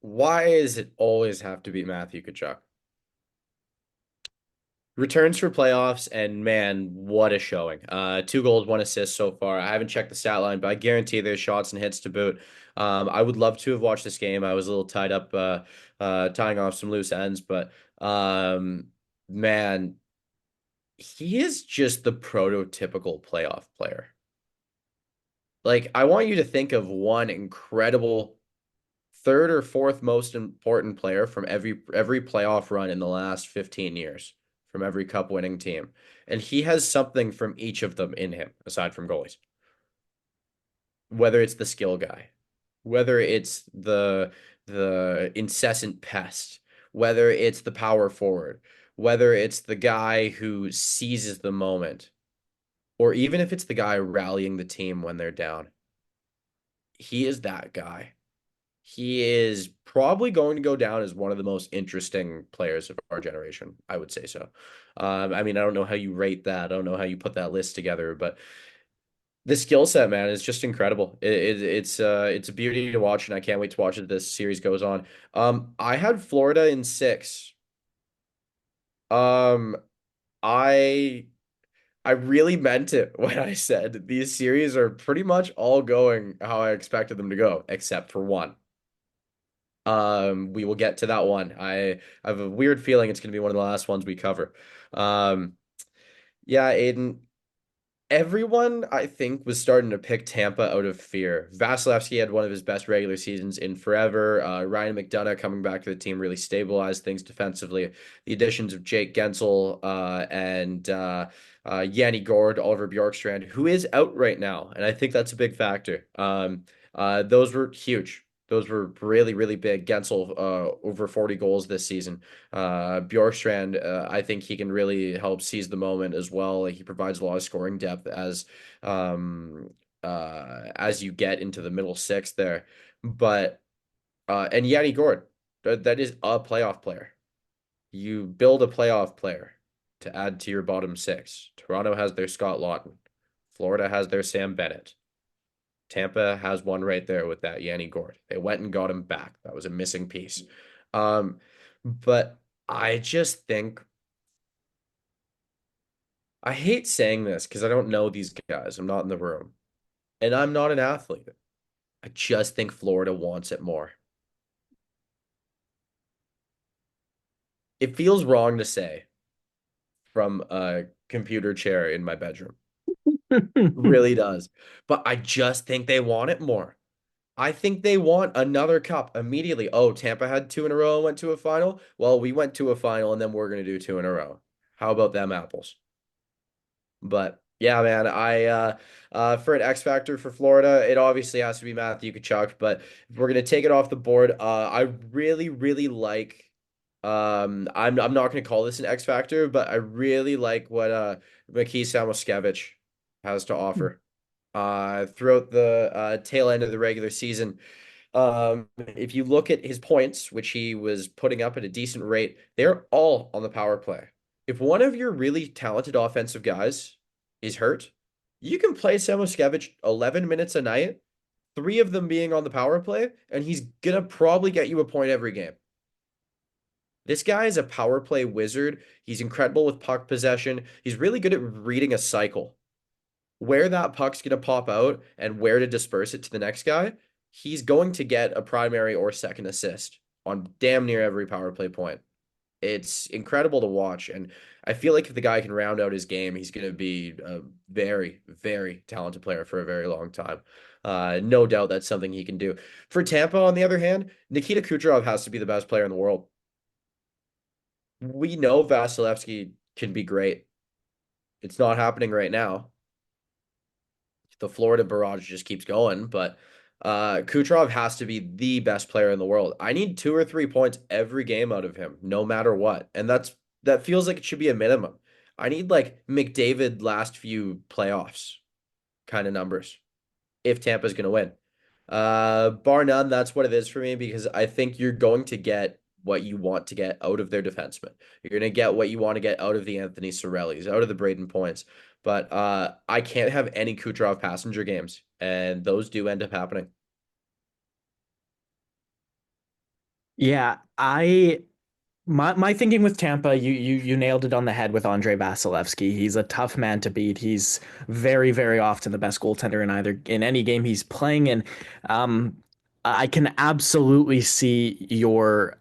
why does it always have to be Matthew Tkachuk? Returns for playoffs, and man, what a showing. 2 goals, 1 assist so far. I haven't checked the stat line, but I guarantee there's shots and hits to boot. I would love to have watched this game. I was a little tied up tying off some loose ends, but man, he is just the prototypical playoff player. Like, I want you to think of one incredible third or fourth most important player from every playoff run in the last 15 years, from every cup winning team. And he has something from each of them in him, aside from goalies. Whether it's the skill guy, whether it's the incessant pest, whether it's the power forward, whether it's the guy who seizes the moment, or even if it's the guy rallying the team when they're down. He is that guy. He is probably going to go down as one of the most interesting players of our generation. I would say so. I mean, I don't know how you rate that. I don't know how you put that list together, but the skill set, man, is just incredible. It's a beauty to watch, and I can't wait to watch it as this series goes on. I had Florida in 6. Um, I I really meant it when I said these series are pretty much all going how I expected them to go, except for one. We will get to that one. I have a weird feeling it's going to be one of the last ones we cover. Um, yeah, Aiden, everyone I think was starting to pick Tampa out of fear. Vasilevsky had one of his best regular seasons in forever. Ryan McDonough coming back to the team really stabilized things defensively. The additions of Jake Gensel and Yanni Gord, Oliver Bjorkstrand, who is out right now, and I think that's a big factor. Those were huge. Those were really, really big. Gensel, over 40 goals this season. Bjorkstrand, I think he can really help seize the moment as well. Like, he provides a lot of scoring depth um, as you get into the middle six there. But and Yanni Gord, that is a playoff player. You build a playoff player to add to your bottom six. Toronto has their Scott Laughton. Florida has their Sam Bennett. Tampa has one right there with that Yanni Gord. They went and got him back. That was a missing piece. Um, but I just think I hate saying this because I don't know these guys. I'm not in the room. And I'm not an athlete. I just think Florida wants it more. It feels wrong to say from a computer chair in my bedroom. Really does. But I just think they want it more. I think they want another cup immediately. Oh, Tampa had 2 in a row and went to a final. Well, we went to a final and then we're going to do 2 in a row. How about them apples? But Yeah, man. For an X factor for Florida, it obviously has to be Matthew Tkachuk. But if we're gonna take it off the board, I really, really like. I'm not gonna call this an X factor, but I really like what Mikheil Samoskevich has to offer. Throughout the tail end of the regular season. If you look at his points, which he was putting up at a decent rate, they're all on the power play. If one of your really talented offensive guys is hurt, you can play Samoskevich 11 minutes a night, three of them being on the power play, and he's gonna probably get you a point every game. This guy is a power play wizard. He's incredible with puck possession. He's really good at reading a cycle. Where that puck's going to pop out and where to disperse it to the next guy, he's going to get a primary or second assist on damn near every power play point. It's incredible to watch. And I feel like if the guy can round out his game, he's going to be a very, very talented player for a very long time. No doubt that's something he can do. For Tampa, on the other hand, Nikita Kucherov has to be the best player in the world. We know Vasilevsky can be great. It's not happening right now. The Florida barrage just keeps going, but Kucherov has to be the best player in the world. I need 2 or 3 points every game out of him, no matter what. And that feels like it should be a minimum. I need like McDavid last few playoffs kind of numbers if Tampa's going to win. Bar none, that's what it is for me because I think you're going to get what you want to get out of their defensemen. You're going to get what you want to get out of the Anthony Cirellis, out of the Braden Points. But I can't have any Kucherov passenger games, and those do end up happening. Yeah, I my thinking with Tampa, you nailed it on the head with Andre Vasilevsky. He's a tough man to beat. He's very, very often the best goaltender in any game he's playing in. Um, I can absolutely see your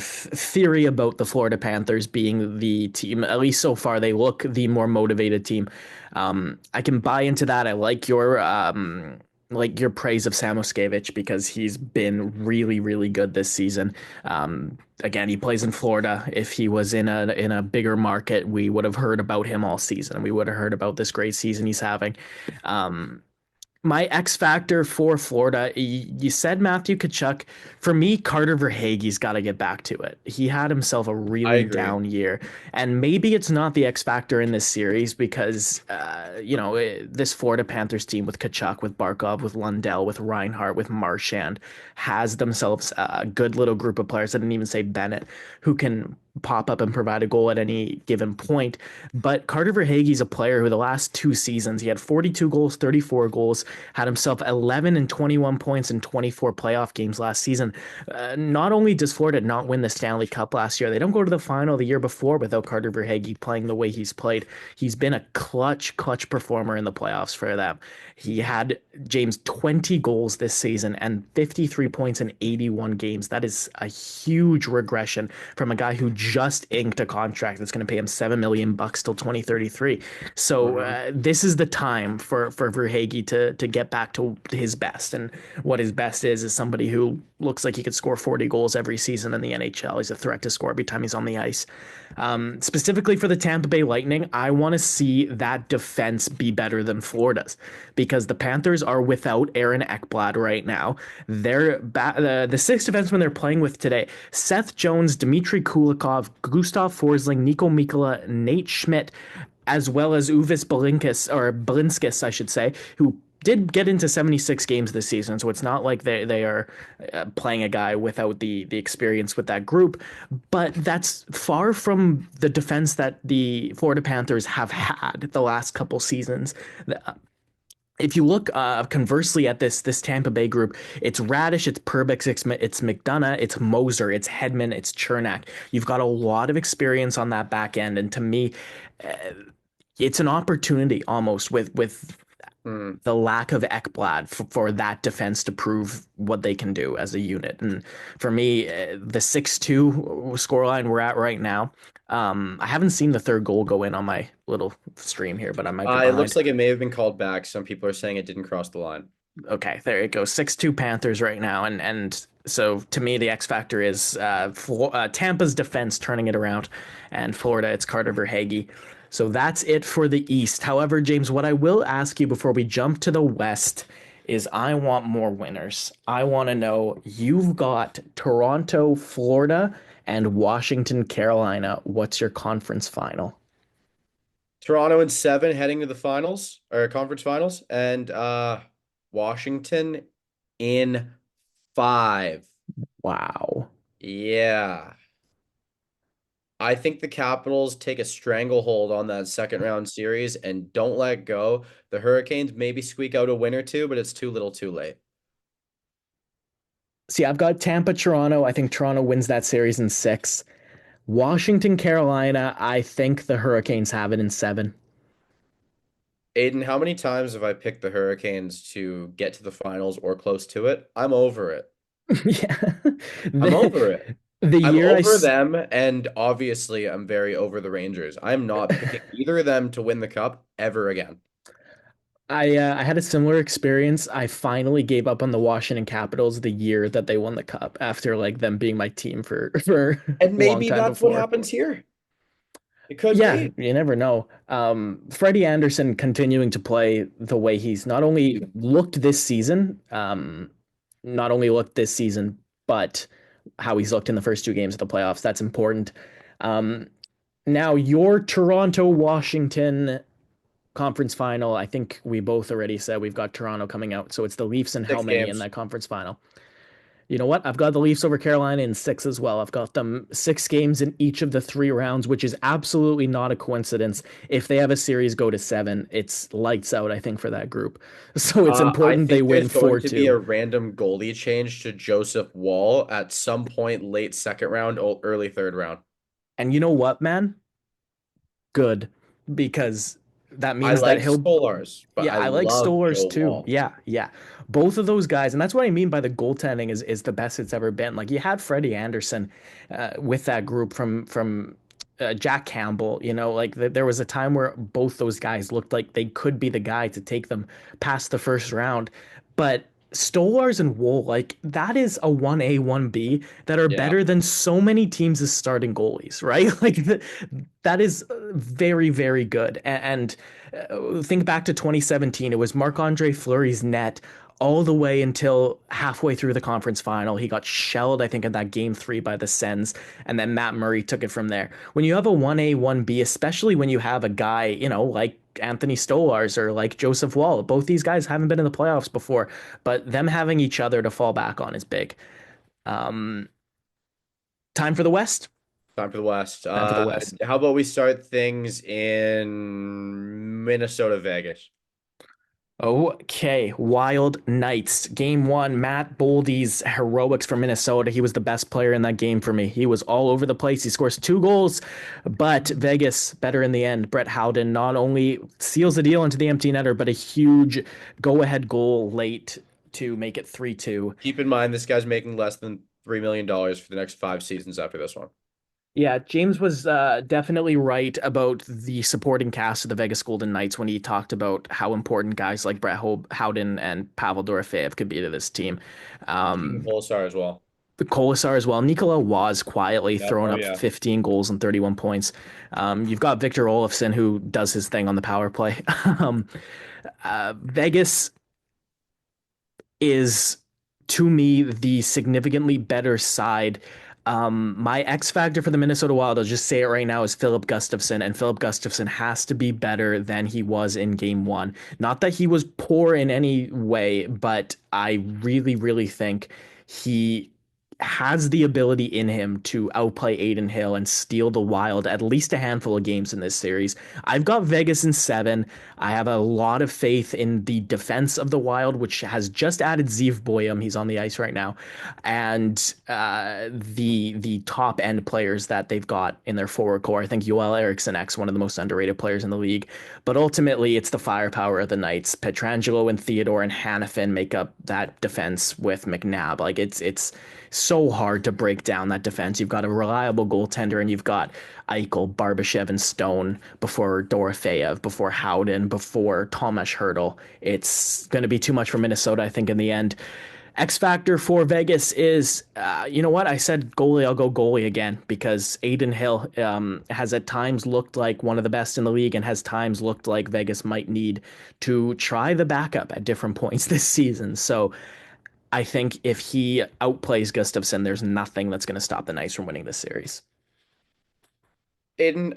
theory about the Florida Panthers being the team, at least so far, they look the more motivated team. I can buy into that. I like your praise of Samoskevich because he's been really, really good this season. Again, he plays in Florida. If he was in a bigger market, we would have heard about him all season. We would have heard about this great season he's having. Um, my X factor for Florida, you said Matthew Tkachuk. For me, Carter Verhaeghe's got to get back to it. He had himself a I really agree. down year, and maybe it's not the X factor in this series because this Florida Panthers team with Tkachuk, with Barkov, with Lundell, with Reinhart, with Marchand has themselves a good little group of players. I didn't even say Bennett, who can pop up and provide a goal at any given point. But Carter Verhaeghe's a player who the last 2 seasons, he had 42 goals, 34 goals, had himself 11 and 21 points in 24 playoff games last season. Not only does Florida not win the Stanley Cup last year, they don't go to the final the year before without Carter Verhaeghe playing the way he's played. He's been a clutch performer in the playoffs for them. He had James 20 goals this season and 53 points in 81 games. That is a huge regression from a guy who just inked a contract that's going to pay him $7 million till 2033. So Mhm. this is the time for Verhaeghe to get back to his best, and what his best is somebody who looks like he could score 40 goals every season in the NHL. He's a threat to score every time he's on the ice. Specifically for the Tampa Bay Lightning, I want to see that defense be better than Florida's because the Panthers are without Aaron Ekblad right now. The six defensemen they're playing with today: Seth Jones, Dmitry Kulikov, Gustav Forsling, Nico Mikkola, Nate Schmidt, as well as Uvis Balinskis, I should say, who did get into 76 games this season, so it's not like they are playing a guy without the experience with that group. But that's far from the defense that the Florida Panthers have had the last couple seasons. If you look conversely at this Tampa Bay group, it's Radish, it's Perbix, it's McDonough, it's Moser, it's Hedman, it's Chernak. You've got a lot of experience on that back end, and to me, uh, it's an opportunity almost with Mm. the lack of Ekblad for that defense to prove what they can do as a unit. And for me, the 6-2 scoreline we're at right now, I haven't seen the third goal go in on my little stream here, but I might be It looks behind. like it may have been called back. Some people are saying it didn't cross the line. Okay, there it goes. 6-2 Panthers right now. And so to me, the X factor is Tampa's defense turning it around, and Florida, it's Carter Verhaeghe. So that's it for the East. However, James, what I will ask you before we jump to the West is I want more winners. I want to know you've got Toronto, Florida, and Washington, Carolina. What's your conference final? Toronto in 7 heading to the finals or conference finals, and Washington in 5. Wow. Yeah. I think the Capitals take a stranglehold on that second round series and don't let go. The Hurricanes maybe squeak out a win or two, but it's too little too late. See, I've got Tampa, Toronto. I think Toronto wins that series in 6. Washington, Carolina. I think the Hurricanes have it in 7. Aiden, how many times have I picked the Hurricanes to get to the finals or close to it? I'm over it. Yeah. I'm over The, it. the I'm year I over them, and obviously, I'm very over the Rangers. I'm not picking either of them to win the cup ever again. I had a similar experience. I finally gave up on the Washington Capitals the year that they won the cup after like them being my team for for And a long maybe time that's what before. happens here. It could Yeah, be. you never know. Freddie Anderson continuing to play the way he's not only looked this season, but how he's looked in the first 2 games of the playoffs. That's important. Um, Now your Toronto Washington conference final. I think we both already said we've got Toronto coming out, so it's the Leafs and how Six many in games. that conference final? You know what? I've got the Leafs over Carolina in 6 as well. I've got them 6 games in each of the 3 rounds, which is absolutely not a coincidence. If they have a series go to 7, it's lights out, I think, for that group. So it's I important they think win there's going 4 to be 2. a random goalie change to Joseph Wall at some point late second round, early third round. And you know what, man? Good. Because that I means that like he'll. Stolars, but Yeah, I I like love Stolars Joe too. Wall. Yeah, yeah. Both of those guys, and that's what I mean by the goaltending is the best it's ever been. Like you had Freddie Anderson with that group from Jack Campbell. You know, like there was a time where both those guys looked like they could be the guy to take them past the first round, but. Stolars and Wool, like that is a 1A, 1B that are Yeah. better than so many teams as starting goalies, right? Like that is very, very good. And think back to 2017. It was Marc-Andre Fleury's net all the way until halfway through the conference final. He got shelled, I think, in that game 3 by the Sens, and then Matt Murray took it from there. When you have a 1A, 1B, especially when you have a guy, like Anthony Stolars or like Joseph Wall, both these guys haven't been in the playoffs before, but them having each other to fall back on is big. Um, Time for the West. Time for the West. Time for the West. How about we start things in Minnesota, Vegas? Okay, Wild Knights. Game 1, Matt Boldy's heroics for Minnesota. He was the best player in that game for me. He was all over the place. He scores 2 goals, but Vegas better in the end. Brett Howden not only seals the deal into the empty netter, but a huge go-ahead goal late to make it 3-2. Keep in mind, this guy's making less than $3 million for the next 5 seasons after this one. Yeah, James was definitely right about the supporting cast of the Vegas Golden Knights when he talked about how important guys like Howden and Pavel Dorofeyev could be to this team. Steven Um, Kolesar as well. Kolasar as well. Nikola was quietly Yep. throwing Oh, up yeah. 15 goals and 31 points. You've got Victor Olofsson who does his thing on the power play. um, Vegas is to me the significantly better side. My X factor for the Minnesota Wild, I'll just say it right now, is Philip Gustafsson, and Philip Gustafsson has to be better than he was in game 1. Not that he was poor in any way, but I really, really think he has the ability in him to outplay Aiden Hill and steal the Wild at least a handful of games in this series. I've got Vegas in 7. I have a lot of faith in the defense of the Wild, which has just added Zeev Boyum. He's on the ice right now, and the top end players that they've got in their forward core. I think Joel Eriksson X, one of the most underrated players in the league. But ultimately, it's the firepower of the Knights. Petrangelo and Theodore and Hanifin make up that defense with McNabb. Like it's so hard to break down that defense. You've got a reliable goaltender, and you've got Eichel, Barbashev, and Stone before Dorofeyev, before Howden, before Tomas Hertl. It's going to be too much for Minnesota, I think, in the end. X factor for Vegas is, you know what? I said goalie. I'll go goalie again because Aiden Hill has at times looked like one of the best in the league and has times looked like Vegas might need to try the backup at different points this season. So I think if he outplays Gustafsson, there's nothing that's going to stop the Knights from winning this series. Aiden,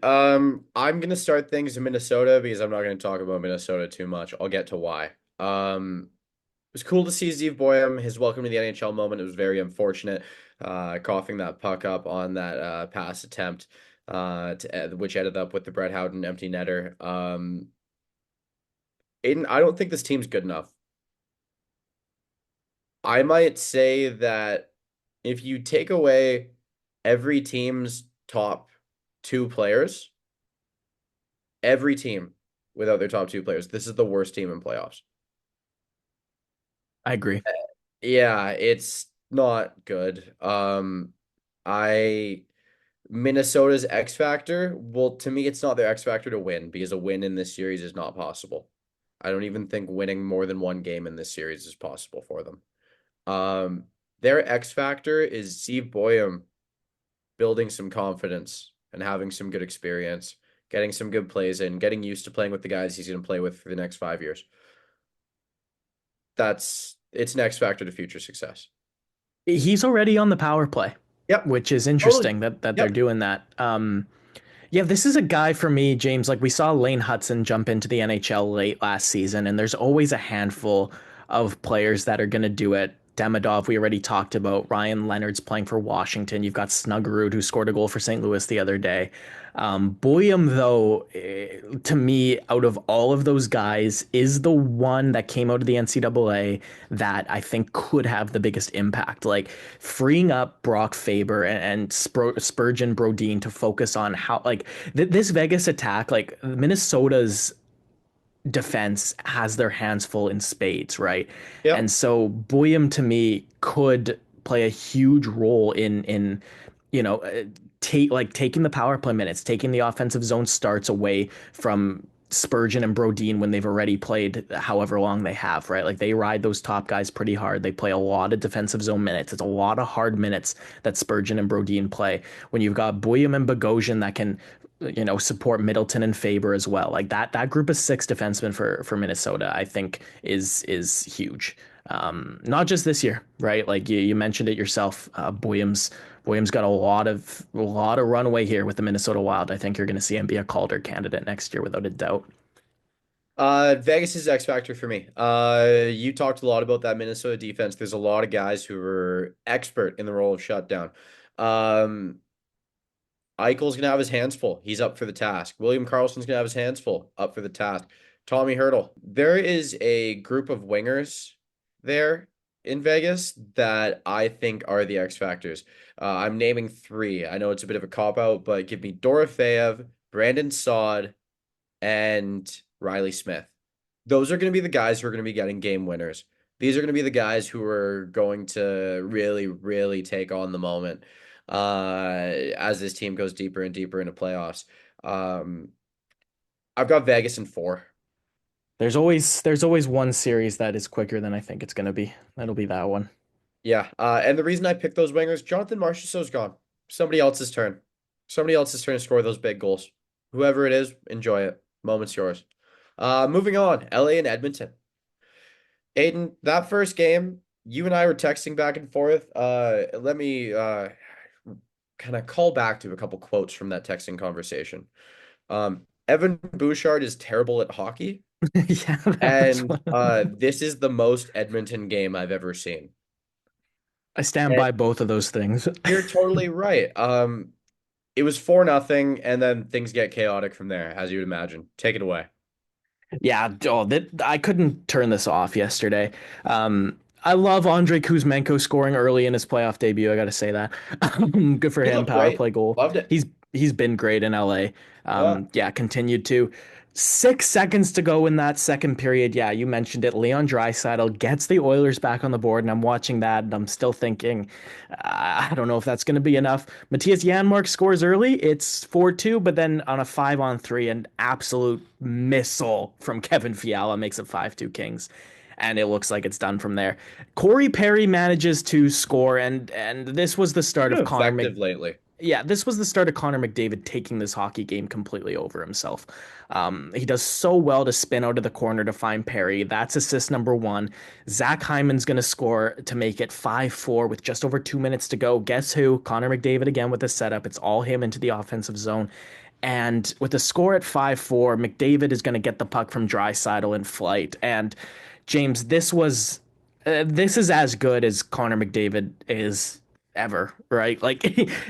I'm gonna start things in Minnesota because I'm not gonna talk about Minnesota too much. I'll get to why. It was cool to see Steve Boyum, his welcome to the NHL moment. It was very unfortunate, coughing that puck up on that pass attempt, which ended up with the Brett Howden empty netter. Aiden, I don't think this team's good enough. I might say that if you take away every team's top two players, every team without their top two players, this is the worst team in playoffs. I agree. Yeah, it's not good. I Minnesota's X factor, well, to me, it's not their X factor to win because a win in this series is not possible. I don't even think winning more than one game in this series is possible for them. Um, their X factor is Steve Boyum building some confidence and having some good experience, getting some good plays in, getting used to playing with the guys he's going to play with for the next 5 years. It's an X factor to future success. He's already on the power play, Yep, which is totally. interesting that they're Yep. doing that. Yeah, this is a guy for me, James. Like we saw Lane Hudson jump into the NHL late last season, and there's always a handful of players that are going to do it. Demidov, we already talked about. Ryan Leonard's playing for Washington. You've got Snuggerud, who scored a goal for St. Louis the other day. Boyum, though, to me, out of all of those guys, is the one that came out of the NCAA that I think could have the biggest impact. Like freeing up Brock Faber and Spurgeon Brodin to focus on how, like, this Vegas attack, like, Minnesota's defense has their hands full in spades, right? And Yep. so Boyum to me could play a huge role in you know taking the power play minutes, taking the offensive zone starts away from Spurgeon and Brodin when they've already played however long they have, right? Like they ride those top guys pretty hard. They play a lot of defensive zone minutes. It's a lot of hard minutes that Spurgeon and Brodin play. When you've got Boyum and Bogosian that can support Middleton and Faber as well. Like that group of six defensemen for Minnesota, I think is huge. Not just this year, right? Like you mentioned it yourself. Boyum's got a lot of runway here with the Minnesota Wild. I think you're going to see him be a Calder candidate next year without a doubt. Vegas is X factor for me. You talked a lot about that Minnesota defense. There's a lot of guys who are expert in the role of shutdown. Um, Eichel's gonna have his hands full. He's up for the task. William Karlsson's gonna have his hands full, up for the task. Tommy Hurdle. There is a group of wingers there in Vegas that I think are the X factors. I'm naming three. I know it's a bit of a cop out, but give me Dorofeyev, Brandon Saad, and Riley Smith. Those are going to be the guys who are going to be getting game winners. These are going to be the guys who are going to really, really take on the moment as this team goes deeper and deeper into playoffs. Um, I've got Vegas in four. There's always one series that is quicker than I think it's going to be. That'll be that one. Yeah, and the reason I picked those wingers, Jonathan Marchessault's gone. Somebody else's turn. Somebody else's turn to score those big goals. Whoever it is, enjoy it. Moment's yours. Moving on, LA and Edmonton. Aiden, that first game, you and I were texting back and forth. Let me kind of call back to a couple quotes from that texting conversation. Evan Bouchard is terrible at hockey, Yeah, that's and one of them. this is the most Edmonton game I've ever seen. I stand And by both of those things. you're totally right. It was 4-0, and then things get chaotic from there, as you would imagine. Take it away. Yeah, I couldn't turn this off yesterday. I love Andrei Kuzmenko scoring early in his playoff debut. I got to say that. Good for He him. looked Power great. play goal. Loved it. He's been great in LA. Yeah. Yeah, continued to. 6 seconds to go in that second period. Yeah, you mentioned it. Leon Draisaitl gets the Oilers back on the board, and I'm watching that, and I'm still thinking, I don't know if that's going to be enough. Matthias Janmark scores early. It's 4-2, but then on a 5-on-3, an absolute missile from Kevin Fiala makes it 5-2 Kings. and it looks like it's done from there. Corey Perry manages to score, and this was the He's start been of Connor Mc. effective lately. Yeah, this was the start of Connor McDavid taking this hockey game completely over himself. He does so well to spin out of the corner to find Perry. That's assist number one. Zach Hyman's going to score to make it 5-4 with just over 2 minutes to go. Guess who? Connor McDavid again with the setup. It's all him into the offensive zone. And with the score at 5-4, McDavid is going to get the puck from Draisaitl in flight. And James, this is as good as Connor McDavid is ever, right? Like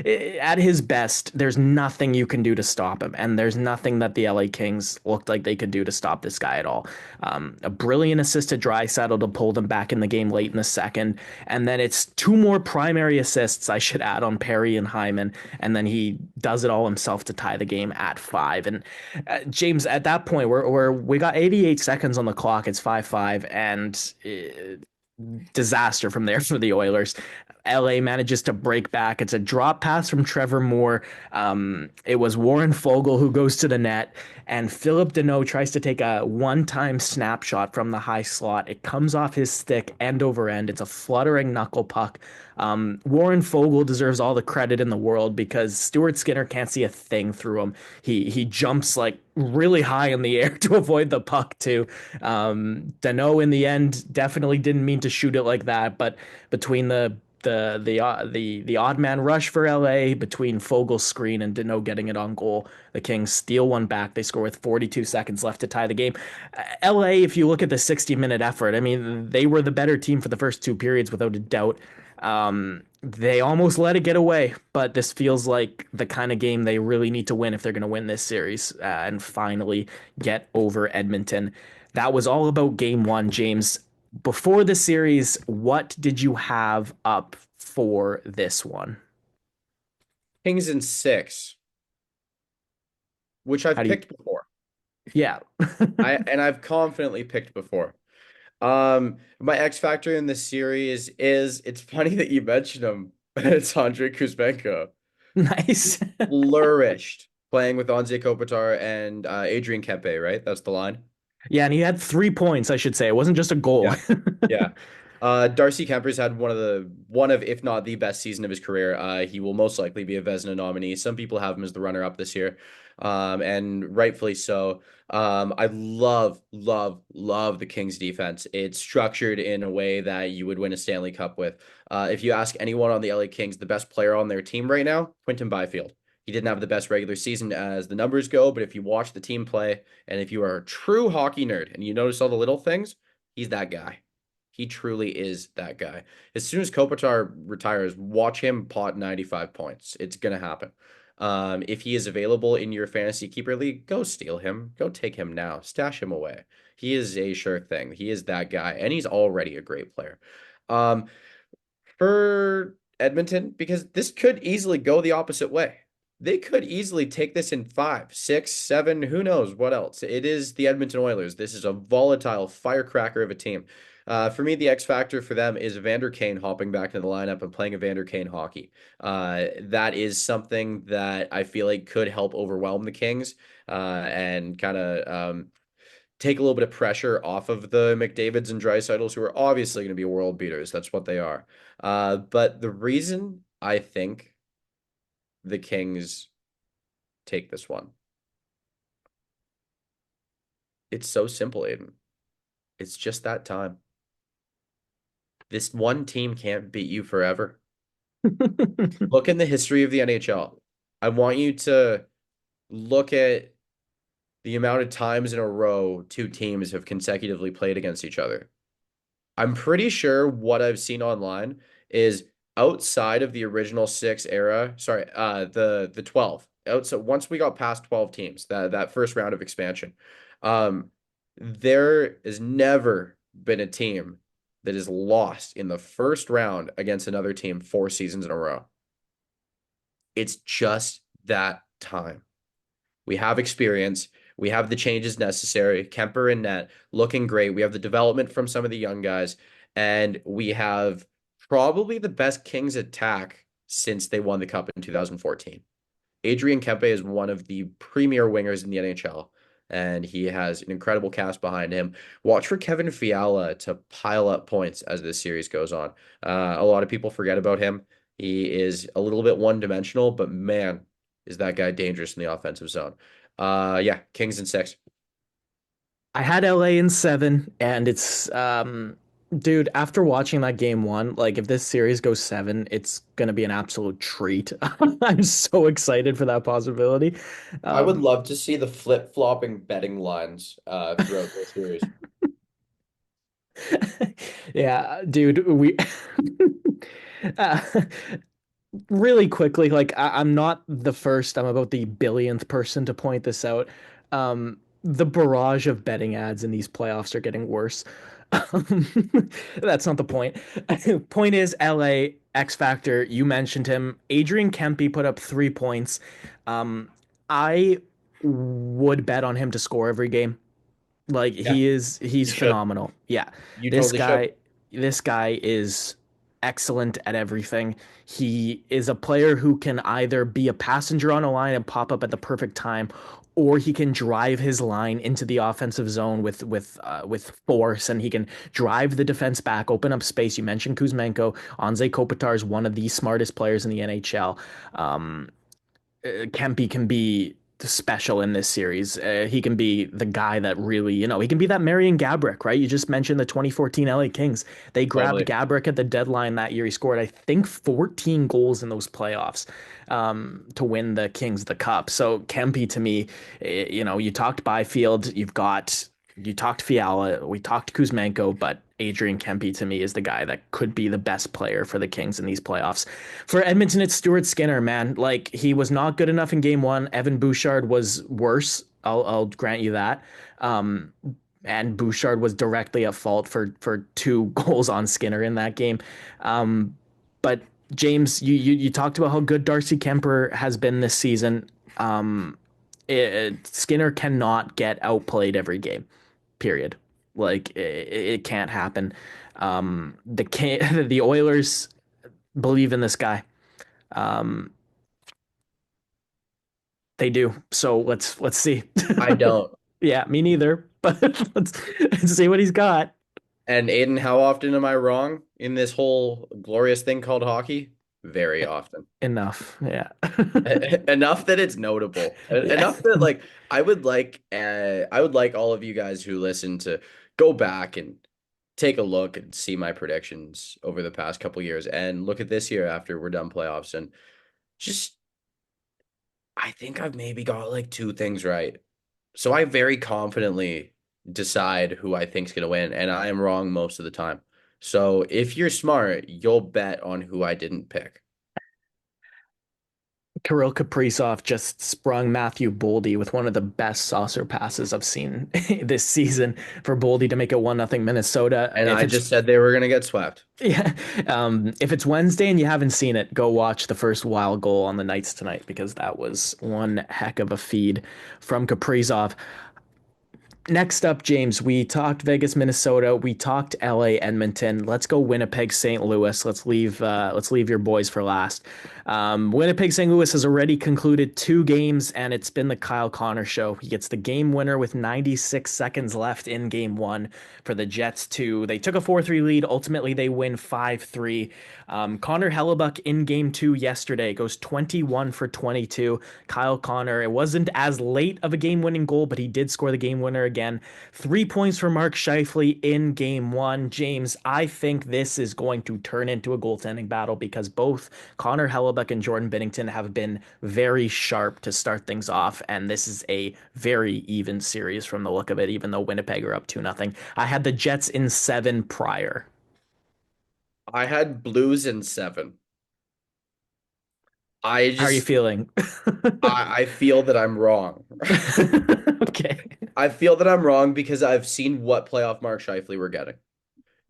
at his best, there's nothing you can do to stop him, and there's nothing that the LA Kings looked like they could do to stop this guy at all. A brilliant assist to Draisaitl to pull them back in the game late in the second, and then it's two more primary assists I should add on Perry and Hyman, and then he does it all himself to tie the game at 5. And James, at that point, we got 88 seconds on the clock. It's 5-5, and disaster from there for the Oilers. LA manages to break back. It's a drop pass from Trevor Moore. It was Warren Fogle who goes to the net, and Philip Deneau tries to take a one-time snapshot from the high slot. It comes off his stick end over end. It's a fluttering knuckle puck. Warren Fogle deserves all the credit in the world because Stuart Skinner can't see a thing through him. He jumps like really high in the air to avoid the puck too. Deneau in the end definitely didn't mean to shoot it like that, but between the odd man rush for LA, between Fogel's screen and Deneau getting it on goal, the Kings steal one back. They score with 42 seconds left to tie the game. LA, if you look at the 60-minute effort, I mean, they were the better team for the first two periods without a doubt. They almost let it get away, but this feels like the kind of game they really need to win if they're going to win this series and finally get over Edmonton. That was all about game one, James. Before the series, what did you have up for this one? Kings in 6, which How I've do you? picked before. Yeah. I've confidently picked before. My X factor in this series is it's funny that you mentioned him. It's Andrei Kuzmenko. Nice. Flourished playing with Anze Kopitar and Adrian Kempe, right? That's the line. Yeah, and he had 3 points, I should say. It wasn't just a goal. Yeah. Yeah. Darcy Kemper's had one of, if not the best season of his career. He will most likely be a Vezina nominee. Some people have him as the runner-up this year, and rightfully so. I love the Kings defense. It's structured in a way that you would win a Stanley Cup with. If you ask anyone on the LA Kings, the best player on their team right now, Quinton Byfield. He didn't have the best regular season as the numbers go, but if you watch the team play, and if you are a true hockey nerd and you notice all the little things, he's that guy. He truly is that guy. As soon as Kopitar retires, watch him pot 95 points. It's going to happen. If he is available in your fantasy keeper league, go steal him. Go take him now. Stash him away. He is a sure thing. He is that guy, and he's already a great player. Um, for Edmonton, because this could easily go the opposite way. They could easily take this in 5, 6, 7, who knows what else. It is the Edmonton Oilers. This is a volatile firecracker of a team. For me, the X factor for them is Vander Kane hopping back into the lineup and playing a Vander Kane hockey. That is something that I feel like could help overwhelm the Kings and kind of take a little bit of pressure off of the McDavids and Draisaitl's, who are obviously going to be world beaters. That's what they are. But the reason I think the Kings take this one, it's so simple, Aiden. It's just that time. This one team can't beat you forever. Look in the history of the NHL. I want you to look at the amount of times in a row two teams have consecutively played against each other. I'm pretty sure what I've seen online is outside of the original 6 era, sorry, the 12. So once we got past 12 teams, that first round of expansion, there has never been a team that is lost in the first round against another team 4 seasons in a row. It's just that time. We have experience. We have the changes necessary. Kemper and net looking great. We have the development from some of the young guys, and we have probably the best Kings attack since they won the Cup in 2014. Adrian Kempe is one of the premier wingers in the NHL, and he has an incredible cast behind him. Watch for Kevin Fiala to pile up points as this series goes on. A lot of people forget about him. He is a little bit one-dimensional, but man, is that guy dangerous in the offensive zone. Yeah, Kings in six. I had LA in seven, and it's dude, after watching that game one, like if this series goes seven, it's gonna be an absolute treat. I'm so excited for that possibility. I would Um, love to see the flip-flopping betting lines throughout the series. yeah, dude, we uh, really quickly, like I'm not the first, I'm about the billionth person to point this out. The barrage of betting ads in these playoffs are getting worse. That's not the point. Point is LA X Factor. You mentioned him. Adrian Kempe put up 3 points. Um, I would bet on him to score every game. Like Yeah, he's you should. phenomenal. Yeah. You This totally should. guy this guy is excellent at everything. He is a player who can either be a passenger on a line and pop up at the perfect time, or he can drive his line into the offensive zone with force, and he can drive the defense back, open up space. You mentioned Kuzmenko. Anze Kopitar is one of the smartest players in the NHL. Um, Kempe can be special in this series. He can be the guy that really, he can be that Marion Gabrick, right? You just mentioned the 2014 LA Kings. They grabbed Totally. Gabrick at the deadline that year. He scored, I think, 14 goals in those playoffs to win the Kings the cup. So Kempe to me, you talked Byfield, you talked Fiala, we talked Kuzmenko, but Adrian Kempe to me is the guy that could be the best player for the Kings in these playoffs. For Edmonton, it's Stuart Skinner, man. Like he was not good enough in game one. Evan Bouchard was worse. I'll grant you that. Um, and Bouchard was directly at fault for two goals on Skinner in that game. Um, but James, you talked about how good Darcy Kemper has been this season. Skinner cannot get outplayed every game. Period. Like it can't happen. The Oilers believe in this guy. Um, they do. So let's see. I don't. Yeah, me neither. But let's see what he's got. And Aiden, how often am I wrong in this whole glorious thing called hockey? Very often. Enough. Yeah. Enough that it's notable. Yeah. Enough that like I would like all of you guys who listen to go back and take a look and see my predictions over the past couple years and look at this year after we're done playoffs and just I think I've maybe got like two things right. So I very confidently decide who I think's gonna win, and I am wrong most of the time. So if you're smart, you'll bet on who I didn't pick. Kirill Kaprizov just sprung Matthew Boldy with one of the best saucer passes I've seen this season for Boldy to make it 1-0 Minnesota. And I just said they were gonna get swept. Yeah, if it's Wednesday and you haven't seen it, go watch the first Wild goal on the Knights tonight because that was one heck of a feed from Kaprizov. Next up, James, we talked Vegas, Minnesota. We talked LA, Edmonton. Let's go Winnipeg, St. Louis. Let's leave your boys for last. Winnipeg, St. Louis has already concluded 2 games, and it's been the Kyle Connor show. He gets the game winner with 96 seconds left in game one for the Jets. They took a 4-3 lead. Ultimately, they win 5-3. Connor Hellebuck in game two yesterday goes 21 for 22. Kyle Connor, it wasn't as late of a game-winning goal, but he did score the game winner again. 3 points for Mark Scheifele in game one. James, I think this is going to turn into a goaltending battle because both Connor Hellebuck and Jordan Binnington have been very sharp to start things off, and this is a very even series from the look of it, even though Winnipeg are up 2-0. I had the Jets in 7 prior. I had Blues in seven. I How are you just feeling? I feel that I'm wrong. Okay. I feel that I'm wrong because I've seen what playoff Mark Scheifele we're getting.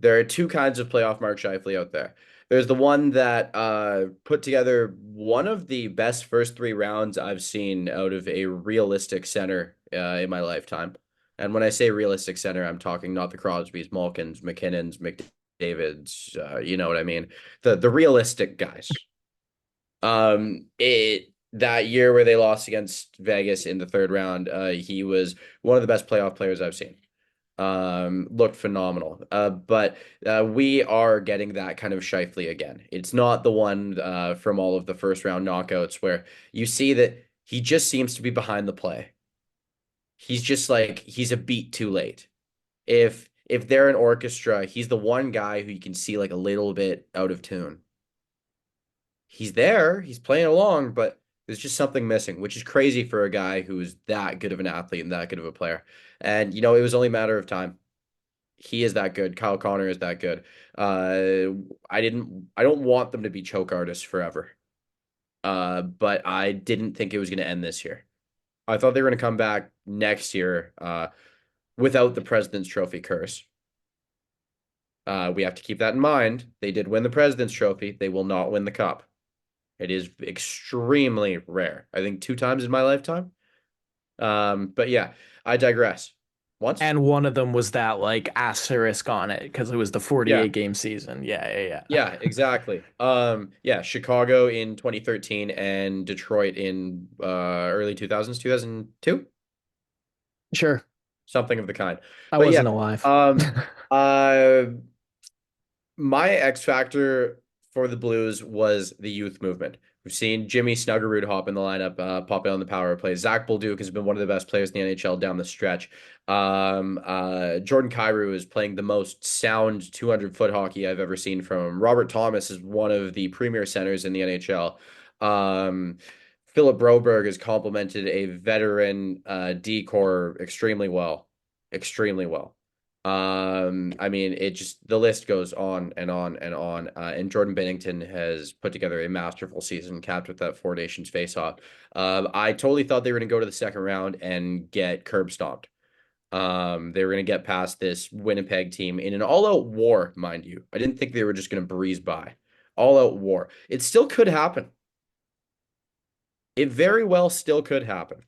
There are two kinds of playoff Mark Scheifele out there. There's the one that put together one of the best first 3 rounds I've seen out of a realistic center in my lifetime. And when I say realistic center, I'm talking not the Crosbys, Malkins, McKinnons, McDavids, you know what I mean? The realistic guys. It that year where they lost against Vegas in the third round, he was one of the best playoff players I've seen. Looked phenomenal. But we are getting that kind of Shifley again. It's not the one from all of the first round knockouts where you see that he just seems to be behind the play. He's just like he's a beat too late. If they're an orchestra, he's the one guy who you can see like a little bit out of tune. He's there, he's playing along, but there's just something missing, which is crazy for a guy who is that good of an athlete and that good of a player. And it was only a matter of time. He is that good. Kyle Connor is that good. I don't want them to be choke artists forever. But I didn't think it was going to end this year. I thought they were going to come back next year without the President's Trophy curse. We have to keep that in mind. They did win the President's Trophy. They will not win the cup. It is extremely rare. I think 2 times in my lifetime. But yeah, I digress. Once? And one of them was that like asterisk on it because it was the Yeah. 48 game season. Yeah, yeah, yeah. Yeah, exactly. Yeah, Chicago in 2013 and Detroit in early 2000s, 2002, Sure. something of the kind. I But yeah, wasn't alive. um, uh, my X factor for the Blues was the youth movement. We've seen Jimmy Snuggerud hop in the lineup, pop in on the power play. Zach Bolduc has been one of the best players in the NHL down the stretch. Jordan Kyrou is playing the most sound 200-foot hockey I've ever seen from him. Robert Thomas is one of the premier centers in the NHL. Um, Philip Broberg has complemented a veteran D-core extremely well. Extremely well. I mean, it just the list goes on and on and on. And Jordan Bennington has put together a masterful season, capped with that Four Nations face-off. I totally thought they were going to go to the second round and get curb stomped. They were going to get past this Winnipeg team in an all-out war, mind you. I didn't think they were just going to breeze by. All-out war. It still could happen. It very well still could happen.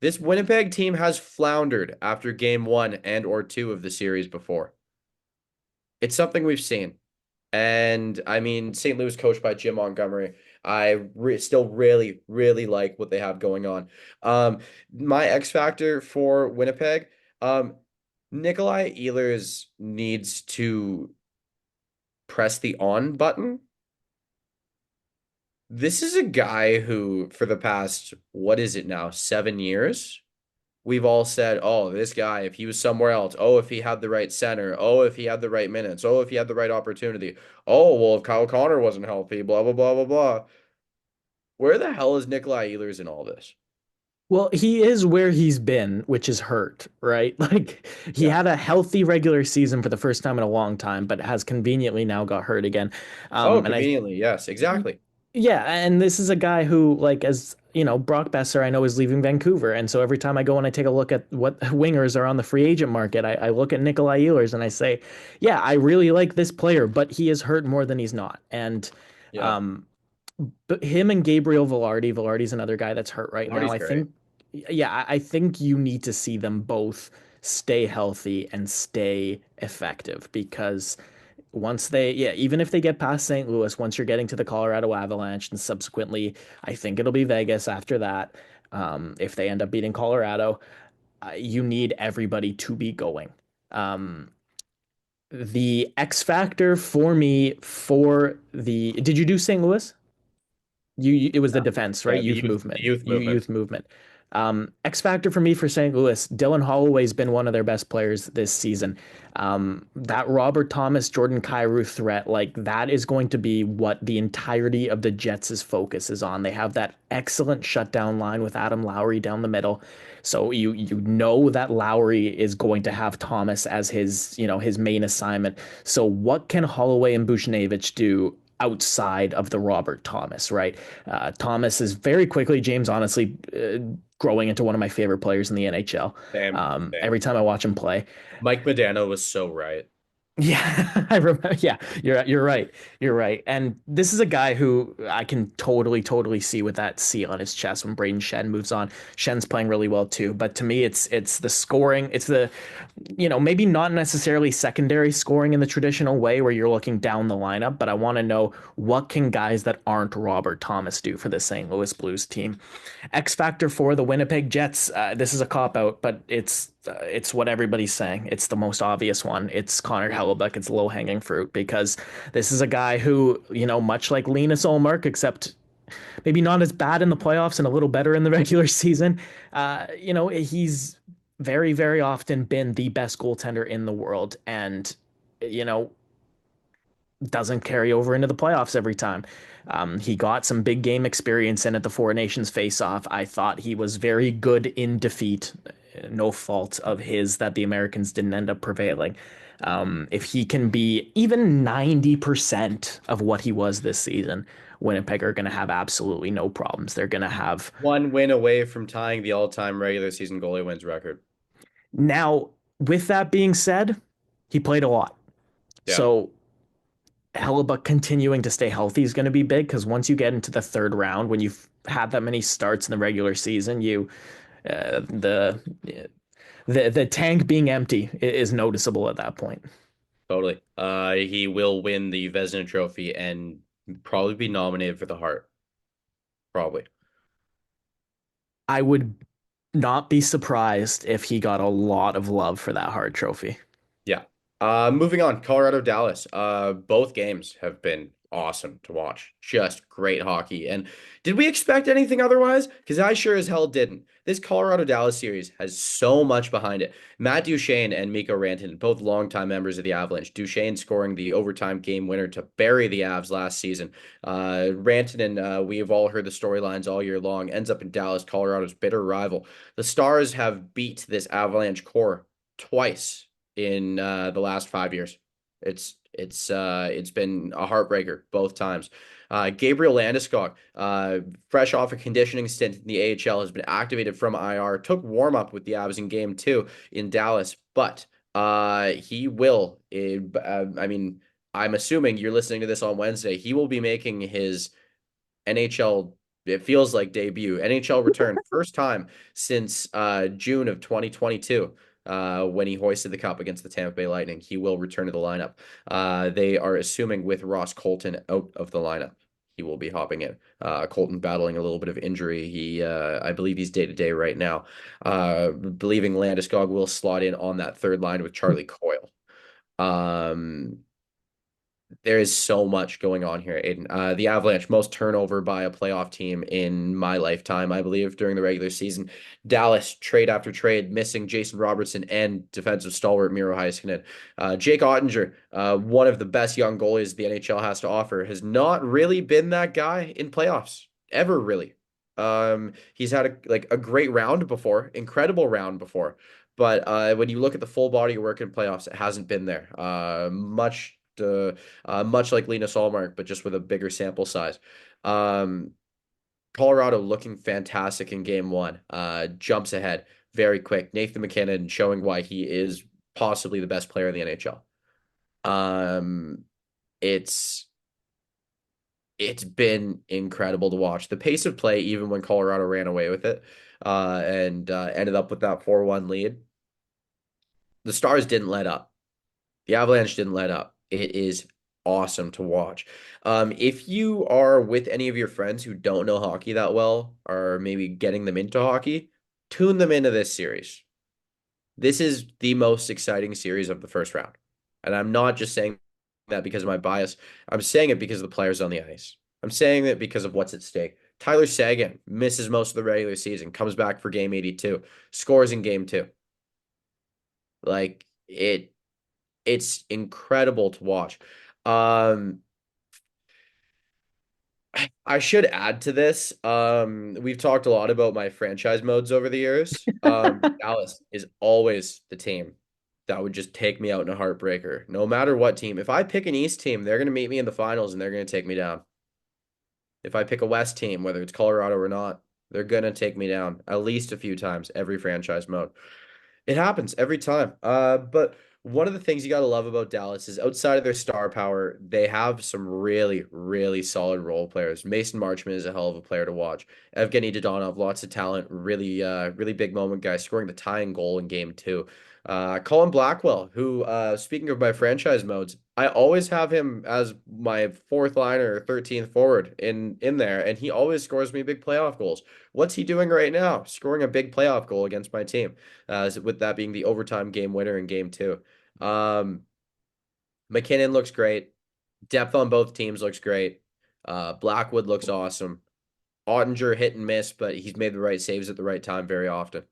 This Winnipeg team has floundered after game one and or two of the series before. It's something we've seen. And I mean, St. Louis coached by Jim Montgomery. Still really, really like what they have going on. My X factor for Winnipeg, Nikolai Ehlers needs to press the on button. This is a guy who, for the past, what is it now, 7 years? We've all said, oh, this guy, if he was somewhere else, oh, if he had the right center, oh, if he had the right minutes, oh, if he had the right opportunity, oh, well, if Kyle Connor wasn't healthy, blah, blah, blah, blah, blah. Where the hell is Nikolai Ehlers in all this? Well, he is where he's been, which is hurt, right? Like he Yeah. had a healthy regular season for the first time in a long time, but has conveniently now got hurt again. Oh, And I conveniently, yes, exactly. Yeah, and this is a guy who, like, as you know, Brock Besser, I know is leaving Vancouver, and so every time I go and I take a look at what wingers are on the free agent market, I look at Nikolai Ehlers and I say, yeah, I really like this player, but he is hurt more than he's not. And Yeah. um, but him and Gabriel Velarde's another guy that's hurt right now. Marty's I great. think, yeah, I think you need to see them both stay healthy and stay effective because once they, yeah, even if they get past St. Louis, once you're getting to the Colorado Avalanche and subsequently, I think it'll be Vegas after that. If they end up beating Colorado, you need everybody to be going. Um, the X factor for me for did you do St. Louis? It was the defense, right? Yeah, Youth the movement. youth movement. Youth movement. X factor for me for St. Louis. Dylan Holloway's been one of their best players this season. That Robert Thomas, Jordan Kyrou threat, like that is going to be what the entirety of the Jets' focus is on. They have that excellent shutdown line with Adam Lowry down the middle. So you know that Lowry is going to have Thomas as his main assignment. So what can Holloway and Buchnevich do outside of the Robert Thomas, right? Thomas is very quickly, James, honestly, growing into one of my favorite players in the NHL. Damn, damn. Every time I watch him play. Mike Modano was so right. Yeah, I remember. Yeah, you're right. You're right. And this is a guy who I can totally see with that C on his chest when Braden Shen moves on. Shen's playing really well too, but to me, it's the scoring. It's the maybe not necessarily secondary scoring in the traditional way where you're looking down the lineup, but I want to know what can guys that aren't Robert Thomas do for the St. Louis Blues team. X factor for the Winnipeg Jets. This is a cop out, but it's what everybody's saying. It's the most obvious one. It's Connor Hellebuyck. It's low hanging fruit because this is a guy who, much like Linus Olmark, except maybe not as bad in the playoffs and a little better in the regular season. He's very often been the best goaltender in the world, and you know doesn't carry over into the playoffs every time. He got some big game experience in at the Four Nations face-off. I thought he was very good in defeat. No fault of his that the Americans didn't end up prevailing. If he can be even 90% of what he was this season, Winnipeg are going to have absolutely no problems. They're going to have. One win away from tying the all-time regular season goalie wins record. Now, with that being said, he played a lot. Yeah, So Hellebuck continuing to stay healthy is going to be big because once you get into the third round, when you've had that many starts in the regular season, uh, the the tank being empty is noticeable at that point. totally. He will win the Vezina Trophy and probably be nominated for the Hart. Probably. I would not be surprised if he got a lot of love for that Hart Trophy. Yeah. Moving on, Colorado Dallas. Both games have been awesome to watch. Just great hockey. And did we expect anything otherwise? Because I sure as hell didn't. This Colorado Dallas series has so much behind it. Matt Duchene and Mikko Rantanen, both longtime members of the Avalanche. Duchene scoring the overtime game winner to bury the Avs last season. Rantanen, we have all heard the storylines all year long, ends up in Dallas, Colorado's bitter rival. The Stars have beat this Avalanche core twice in the last 5 years. It's been a heartbreaker both times. Gabriel Landeskog, fresh off a conditioning stint in the AHL, has been activated from IR. Took warm up with the Avs in Game 2 in Dallas, but he will. I mean, I'm assuming you're listening to this on Wednesday. He will be making his NHL. It feels like debut NHL return, first time since June of 2022 when he hoisted the cup against the Tampa Bay Lightning. He will return to the lineup. They are assuming with Ross Colton out of the lineup, he will be hopping in. Colton battling a little bit of injury. I believe he's day to day right now. Believing Landeskog will slot in on that third line with Charlie Coyle. Um, there is so much going on here, Aiden. The Avalanche, most turnover by a playoff team in my lifetime, I believe, during the regular season. Dallas, trade after trade, missing Jason Robertson and defensive stalwart Miro Heiskanen. Jake Ottinger, one of the best young goalies the NHL has to offer, has not really been that guy in playoffs, ever really. He's had a great round before, incredible round before, but when you look at the full body of work in playoffs, it hasn't been there. Much like Linus Ullmark, but just with a bigger sample size. Um, Colorado looking fantastic in game one. Jumps ahead very quick. Nathan McKinnon showing why he is possibly the best player in the NHL. It's it's been incredible to watch. The pace of play, even when Colorado ran away with it, and ended up with that 4-1 lead. The Stars didn't let up. The Avalanche didn't let up. It is awesome to watch. If you are with any of your friends who don't know hockey that well, or maybe getting them into hockey, tune them into this series. This is the most exciting series of the first round. And I'm not just saying that because of my bias. I'm saying it because of the players on the ice. I'm saying it because of what's at stake. Tyler Seguin misses most of the regular season, comes back for game 82, scores in game 2. Like it's incredible to watch. Um, I should add to this. We've talked a lot about my franchise modes over the years. Dallas is always the team that would just take me out in a heartbreaker, no matter what team. If I pick an East team, they're going to meet me in the finals and they're going to take me down. If I pick a West team, whether it's Colorado or not, they're going to take me down at least a few times every franchise mode. It happens every time. But one of the things you got to love about Dallas is outside of their star power, they have some really, really solid role players. Mason Marchman is a hell of a player to watch. Evgeny Dodonov, lots of talent, really, really big moment guy, scoring the tying goal in game two. Colin Blackwell, who, speaking of my franchise modes, I always have him as my fourth liner or 13th forward in there, and he always scores me big playoff goals. What's he doing right now? Scoring a big playoff goal against my team, with that being the overtime game winner in game two. Um, McKinnon looks great. Depth on both teams looks great. Blackwood looks awesome. Ottinger hit and miss, but he's made the right saves at the right time very often.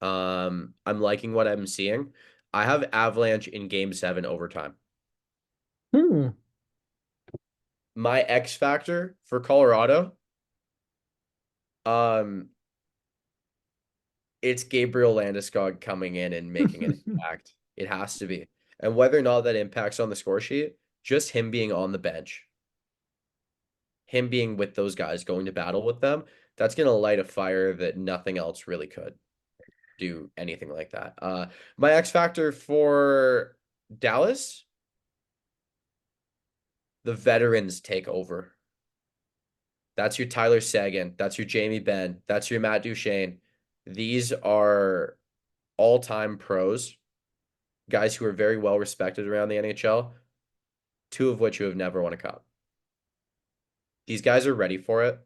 I'm liking what I'm seeing. I have Avalanche in game seven overtime. Hmm. My X factor for Colorado, um, it's Gabriel Landeskog coming in and making an impact. It has to be. And whether or not that impacts on the score sheet, just him being on the bench, him being with those guys, going to battle with them, that's going to light a fire that nothing else really could do anything like that. My X factor for Dallas, the veterans take over. That's your Tyler Seguin. That's your Jamie Benn. That's your Matt Duchene. These are all-time pros, guys who are very well respected around the NHL, two of which who have never won a cup. These guys are ready for it.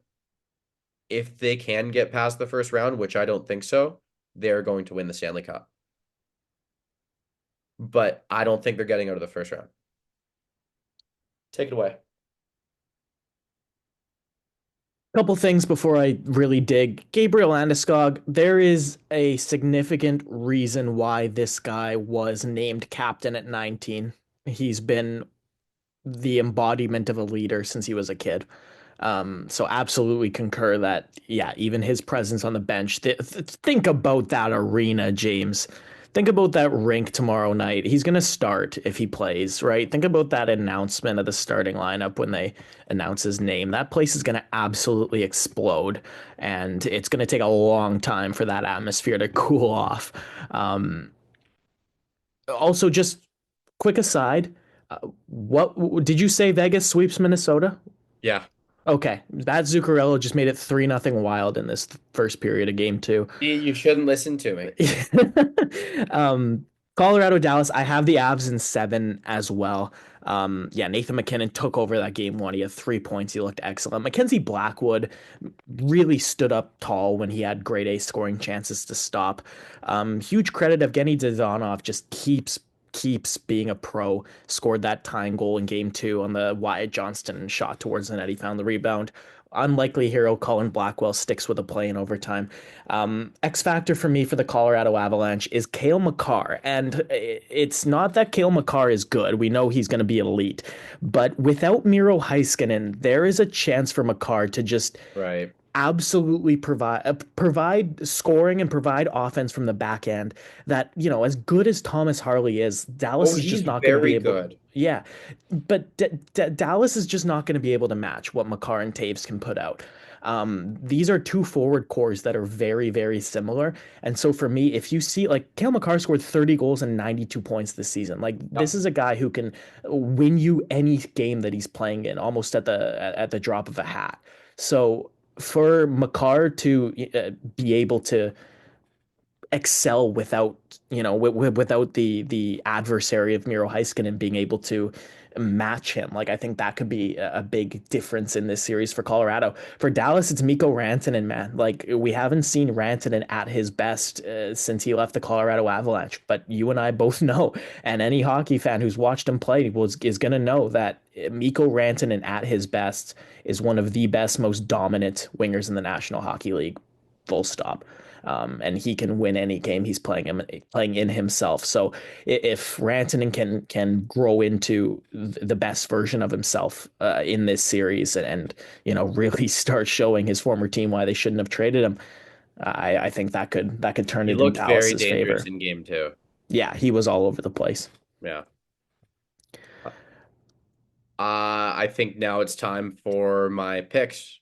If they can get past the first round, which I don't think so, they're going to win the Stanley Cup. But I don't think they're getting out of the first round. Take it away. Couple things before I really dig. Gabriel Landeskog, there is a significant reason why this guy was named captain at 19. He's been the embodiment of a leader since he was a kid. So absolutely concur that, yeah, even his presence on the bench. Think about that arena, James. Think about that rink tomorrow night. He's going to start if he plays, right? Think about that announcement of the starting lineup when they announce his name. That place is going to absolutely explode, and it's going to take a long time for that atmosphere to cool off. Um, Also, just quick aside, what did you say Vegas sweeps Minnesota? Yeah. Okay, that Zuccarello just made it 3-0 Wild in this first period of game two. You shouldn't listen to me. um, Colorado, Dallas, I have the Avs in seven as well. Yeah, Nathan McKinnon took over that game one. He had 3 points. He looked excellent. Mackenzie Blackwood really stood up tall when he had grade A scoring chances to stop. Huge credit of Evgeny Dodonov just keeps being a pro. Scored that tying goal in game two on the Wyatt Johnston shot towards the net. He found the rebound. Unlikely hero Colin Blackwell sticks with a play in overtime. X factor for me for the Colorado Avalanche is Cale Makar, and it's not that Cale Makar is good. We know he's going to be elite, but without Miro Heiskanen, there is a chance for Makar to just Right. absolutely provide scoring and provide offense from the back end that, as good as Thomas Harley is, Oh, Dallas is he's just not going to be very able. good. Yeah, but Dallas is just not going to be able to match what Makar and Taves can put out. These are two forward cores that are very, very similar. And so for me, if you see like Cale Makar scored 30 goals and 92 points this season, like Yeah. this is a guy who can win you any game that he's playing in almost at the drop of a hat. So for Makar to be able to excel without without the adversary of Miro Heiskanen being able to match him. Like I think that could be a big difference in this series for Colorado. For Dallas, it's Mikko Rantanen, man. Like we haven't seen Rantanen at his best since he left the Colorado Avalanche. But you and I both know, and any hockey fan who's watched him play is going to know that Mikko Rantanen at his best is one of the best, most dominant wingers in the National Hockey League. Full stop. And he can win any game he's playing in himself. So if Rantanen can grow into the best version of himself in this series and really start showing his former team why they shouldn't have traded him, I think that could turn He it in looked very Dallas's dangerous favor. in game two. Yeah, he was all over the place. Yeah. I think now it's time for my picks.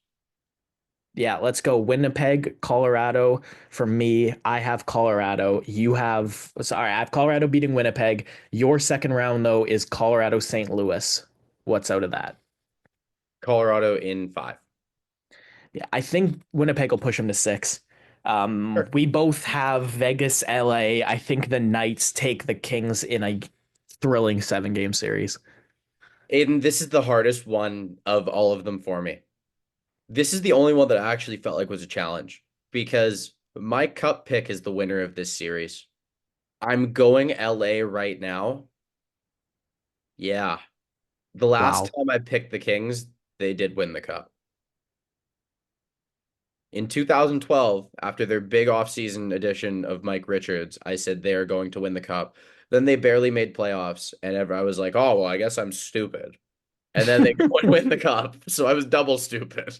Yeah, let's go Winnipeg, Colorado. For me, I have Colorado. You have, sorry, I have Colorado beating Winnipeg. Your second round, though, is Colorado St. Louis. What's out of that? Colorado in 5. Yeah, I think Winnipeg will push them to 6. Sure. We both have Vegas, LA. I think the Knights take the Kings in a thrilling 7 game series. Aiden, this is the hardest one of all of them for me. This is the only one that I actually felt like was a challenge because my cup pick is the winner of this series. I'm going LA right now. Yeah. The last Wow. time I picked the Kings, they did win the cup. In 2012, after their big offseason addition of Mike Richards, I said they are going to win the cup. Then they barely made playoffs, and I was like, oh, well, I guess I'm stupid. And then they go and win the cup. So I was double stupid.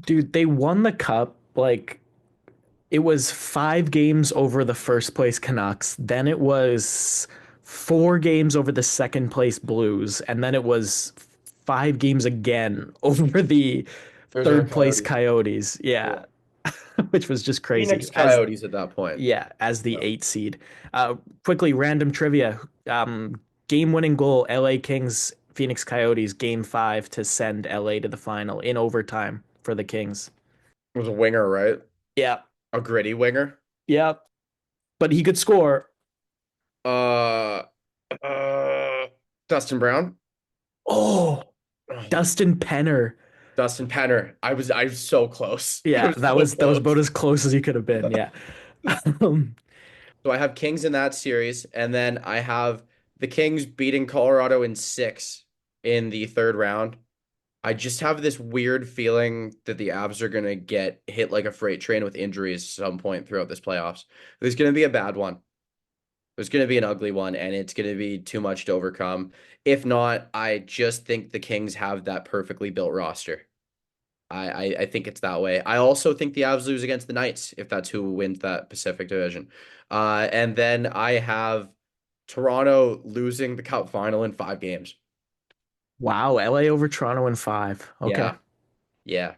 Dude, they won the cup like it was 5 games over the first place Canucks. Then it was 4 games over the second place Blues. And then it was 5 games again over the Arizona third place Coyotes. Coyotes. Yeah. Yeah. Which was just crazy. Phoenix Coyotes at that point. Yeah, as the Yeah. 8 seed. Quickly, random trivia. Game winning goal, LA Kings, Phoenix Coyotes, game 5 to send LA to the final in overtime for the Kings. It was a winger, right? Yeah. A gritty winger. Yeah. But he could score. Uh, Dustin Brown. Oh, Oh, Dustin Penner. Dustin Penner. I was so close. I Yeah, was that so was about close. as close as you could have been. Yeah. Um, So I have Kings in that series, and then I have the Kings beating Colorado in 6 in the third round. I just have this weird feeling that the Avs are gonna get hit like a freight train with injuries at some point throughout this playoffs. There's gonna be a bad one. There's gonna be an ugly one, and it's gonna be too much to overcome. If not, I just think the Kings have that perfectly built roster. I think it's that way. I also think the Avs lose against the Knights if that's who wins that Pacific Division. And then I have Toronto losing the Cup final in 5 games. wow, LA over Toronto in 5. Okay. Yeah, yeah.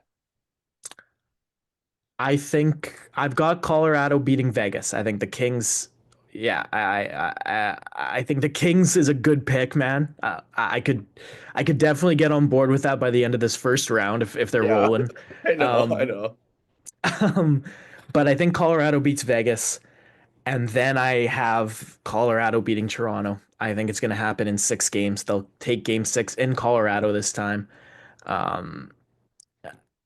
I think I've got Colorado beating Vegas. I think the Kings. Yeah, I think the Kings is a good pick, man. I could definitely get on board with that by the end of this first round if they're Yeah, rolling. I know, I Um, know. um, but I think Colorado beats Vegas, and then I have Colorado beating Toronto. I think it's going to happen in 6 games. They'll take Game 6 in Colorado this time. Um,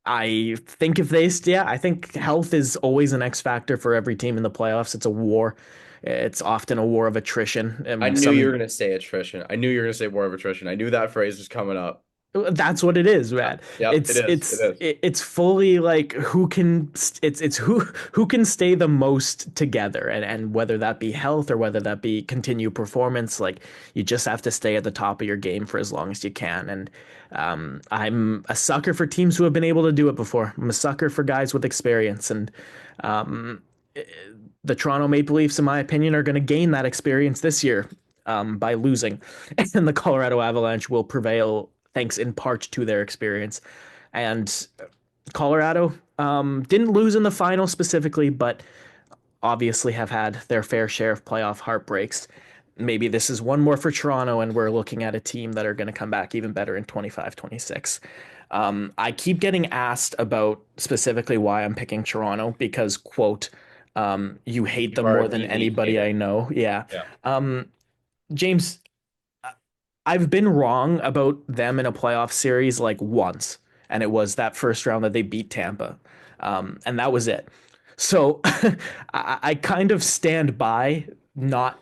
I think if they, yeah, I think health is always an X factor for every team in the playoffs. It's a war. It's often a war of attrition. I And knew you were some gonna say attrition. I knew you were gonna say war of attrition. I knew that phrase was coming up. That's what it is, Yeah. man. Yep, it is. It is. It's fully like it's who can stay the most together, and whether that be health or whether that be continued performance, like you just have to stay at the top of your game for as long as you can. And I'm a sucker for teams who have been able to do it before. I'm a sucker for guys with experience, and um, the Toronto Maple Leafs, in my opinion, are going to gain that experience this year by losing, and the Colorado Avalanche will prevail thanks in part to their experience. And Colorado didn't lose in the final specifically, but obviously have had their fair share of playoff heartbreaks. Maybe this is one more for Toronto, and we're looking at a team that are going to come back even better in 25, 26. I keep getting asked about specifically why I'm picking Toronto because, quote, you hate You them are more a than Dean Eaton anybody I hater. know. Yeah. Yeah. Um, James, I've been wrong about them in a playoff series like once, and it was that first round that they beat Tampa, and that was it. So I kind of stand by not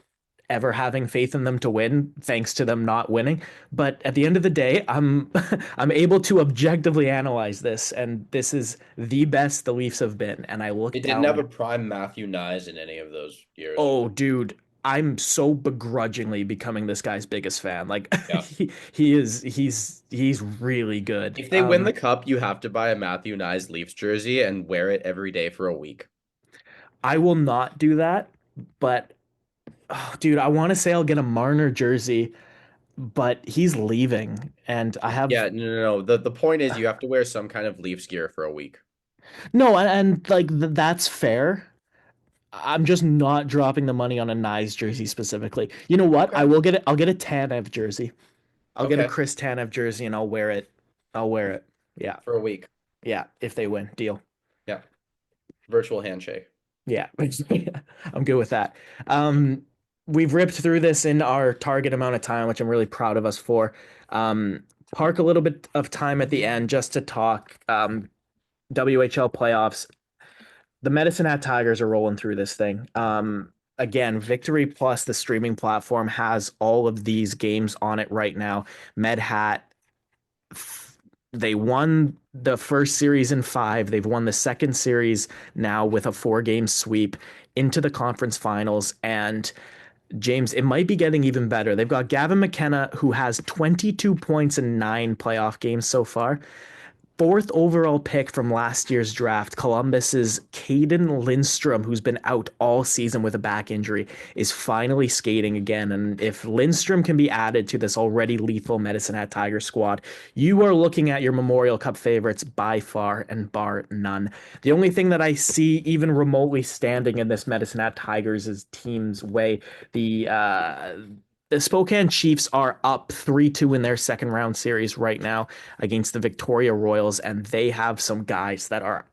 ever having faith in them to win, thanks to them not winning. But at the end of the day, I'm able to objectively analyze this, and this is the best the Leafs have been. And I They look didn't have down. a prime Matthew Nyes in any of those years. Oh, dude, I'm so begrudgingly becoming this guy's biggest fan. Like Yeah. he's really good. If they win the cup, you have to buy a Matthew Nyes Leafs jersey and wear it every day for a week. I will not do that, but oh, dude, I want to say I'll get a Marner jersey, but he's leaving, and I have Yeah, no, no, no. The point is you have to wear some kind of Leafs gear for a week. No, and like that's fair. I'm just not dropping the money on a Nyes jersey specifically. You know what? I Okay. will get it. I'll get a Tanev jersey. I'll get a Okay. Chris Tanev jersey and I'll wear it. I'll wear it. Yeah. For a week. Yeah. If they win, deal. Yeah. Virtual handshake. Yeah. I'm good with that. Um, we've ripped through this in our target amount of time, which I'm really proud of us for. Um, Park a little bit of time at the end just to talk WHL playoffs. The Medicine Hat Tigers are rolling through this thing. Again, Victory Plus, the streaming platform, has all of these games on it right now. MedHat, they won the first series in five. They've won the second series now with a four-game sweep into the conference finals. And James, it might be getting even better. They've got Gavin McKenna, who has 22 points in nine playoff games so far. Fourth overall pick from last year's draft, Columbus's Caden Lindstrom, who's been out all season with a back injury, is finally skating again. And if Lindstrom can be added to this already lethal Medicine Hat Tiger squad, you are looking at your Memorial Cup favorites by far and bar none. The only thing that I see even remotely standing in this Medicine Hat Tigers' team's way, the the Spokane Chiefs are up 3-2 in their second round series right now against the Victoria Royals, and they have some guys that are,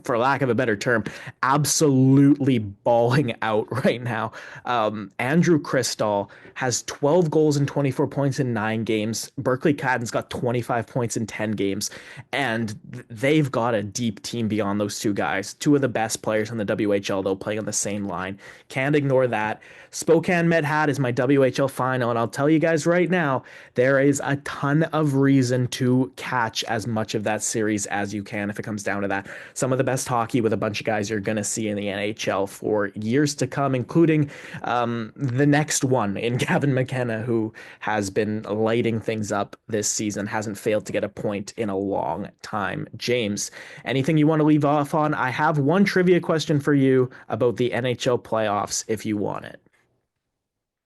for lack of a better term, absolutely balling out right now. Andrew Cristall has 12 goals and 24 points in nine games. Berkeley Cadden's got 25 points in 10 games, and they've got a deep team beyond those two guys. Two of the best players in the WHL, though, playing on the same line. Can't ignore that. Spokane Med Hat is my WHL final, and I'll tell you guys right now, there is a ton of reason to catch as much of that series as you can if it comes down to that. Some of the best hockey with a bunch of guys you're going to see in the NHL for years to come, including the next one in Gavin McKenna, who has been lighting things up this season, hasn't failed to get a point in a long time. James, anything you want to leave off on? I have one trivia question for you about the NHL playoffs if you want it.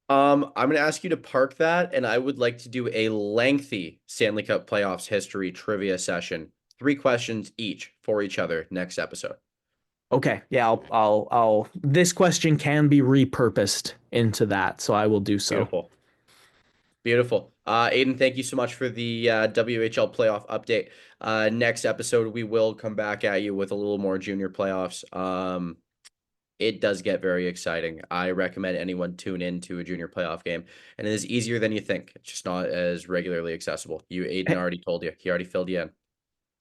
I'm going to ask you to park that, and I would like to do a lengthy Stanley Cup playoffs history trivia session. Three questions each for each other next episode. Okay, yeah, this question can be repurposed into that, so I will do so. Beautiful. Beautiful. Aiden, thank you so much for the WHL playoff update. Next episode, we will come back at you with a little more junior playoffs. It does get very exciting. I recommend anyone tune in to a junior playoff game, and it is easier than you think. It's just not as regularly accessible. Aiden already told you. He already filled you in.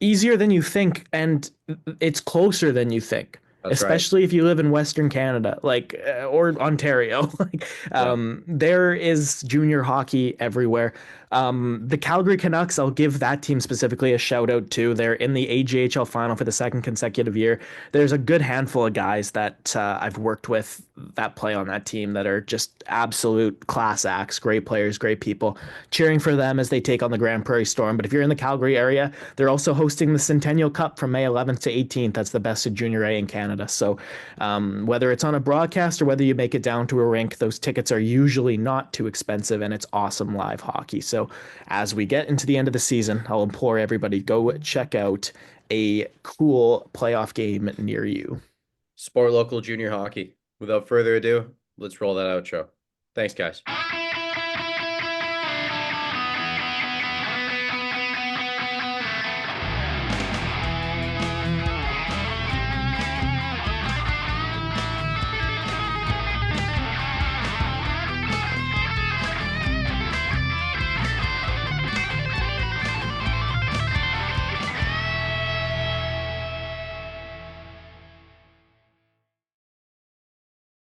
Easier than you think, and it's closer than you think, That's right. especially if you live in Western Canada, or Ontario. Yeah. There is junior hockey everywhere. The Calgary Canucks, I'll give that team specifically a shout out too. They're in the AJHL final for the second consecutive year. There's a good handful of guys that I've worked with that play on that team that are just absolute class acts, great players, great people. Cheering for them as they take on the Grand Prairie Storm. But if you're in the Calgary area, they're also hosting the Centennial Cup from May 11th to 18th. That's the best of Junior A in Canada. So whether it's on a broadcast or whether you make it down to a rink, those tickets are usually not too expensive, and it's awesome live hockey. So as we get into the end of the season, I'll implore everybody go check out a cool playoff game near you. Sport local junior hockey. Without further ado, let's roll that outro. Thanks, guys.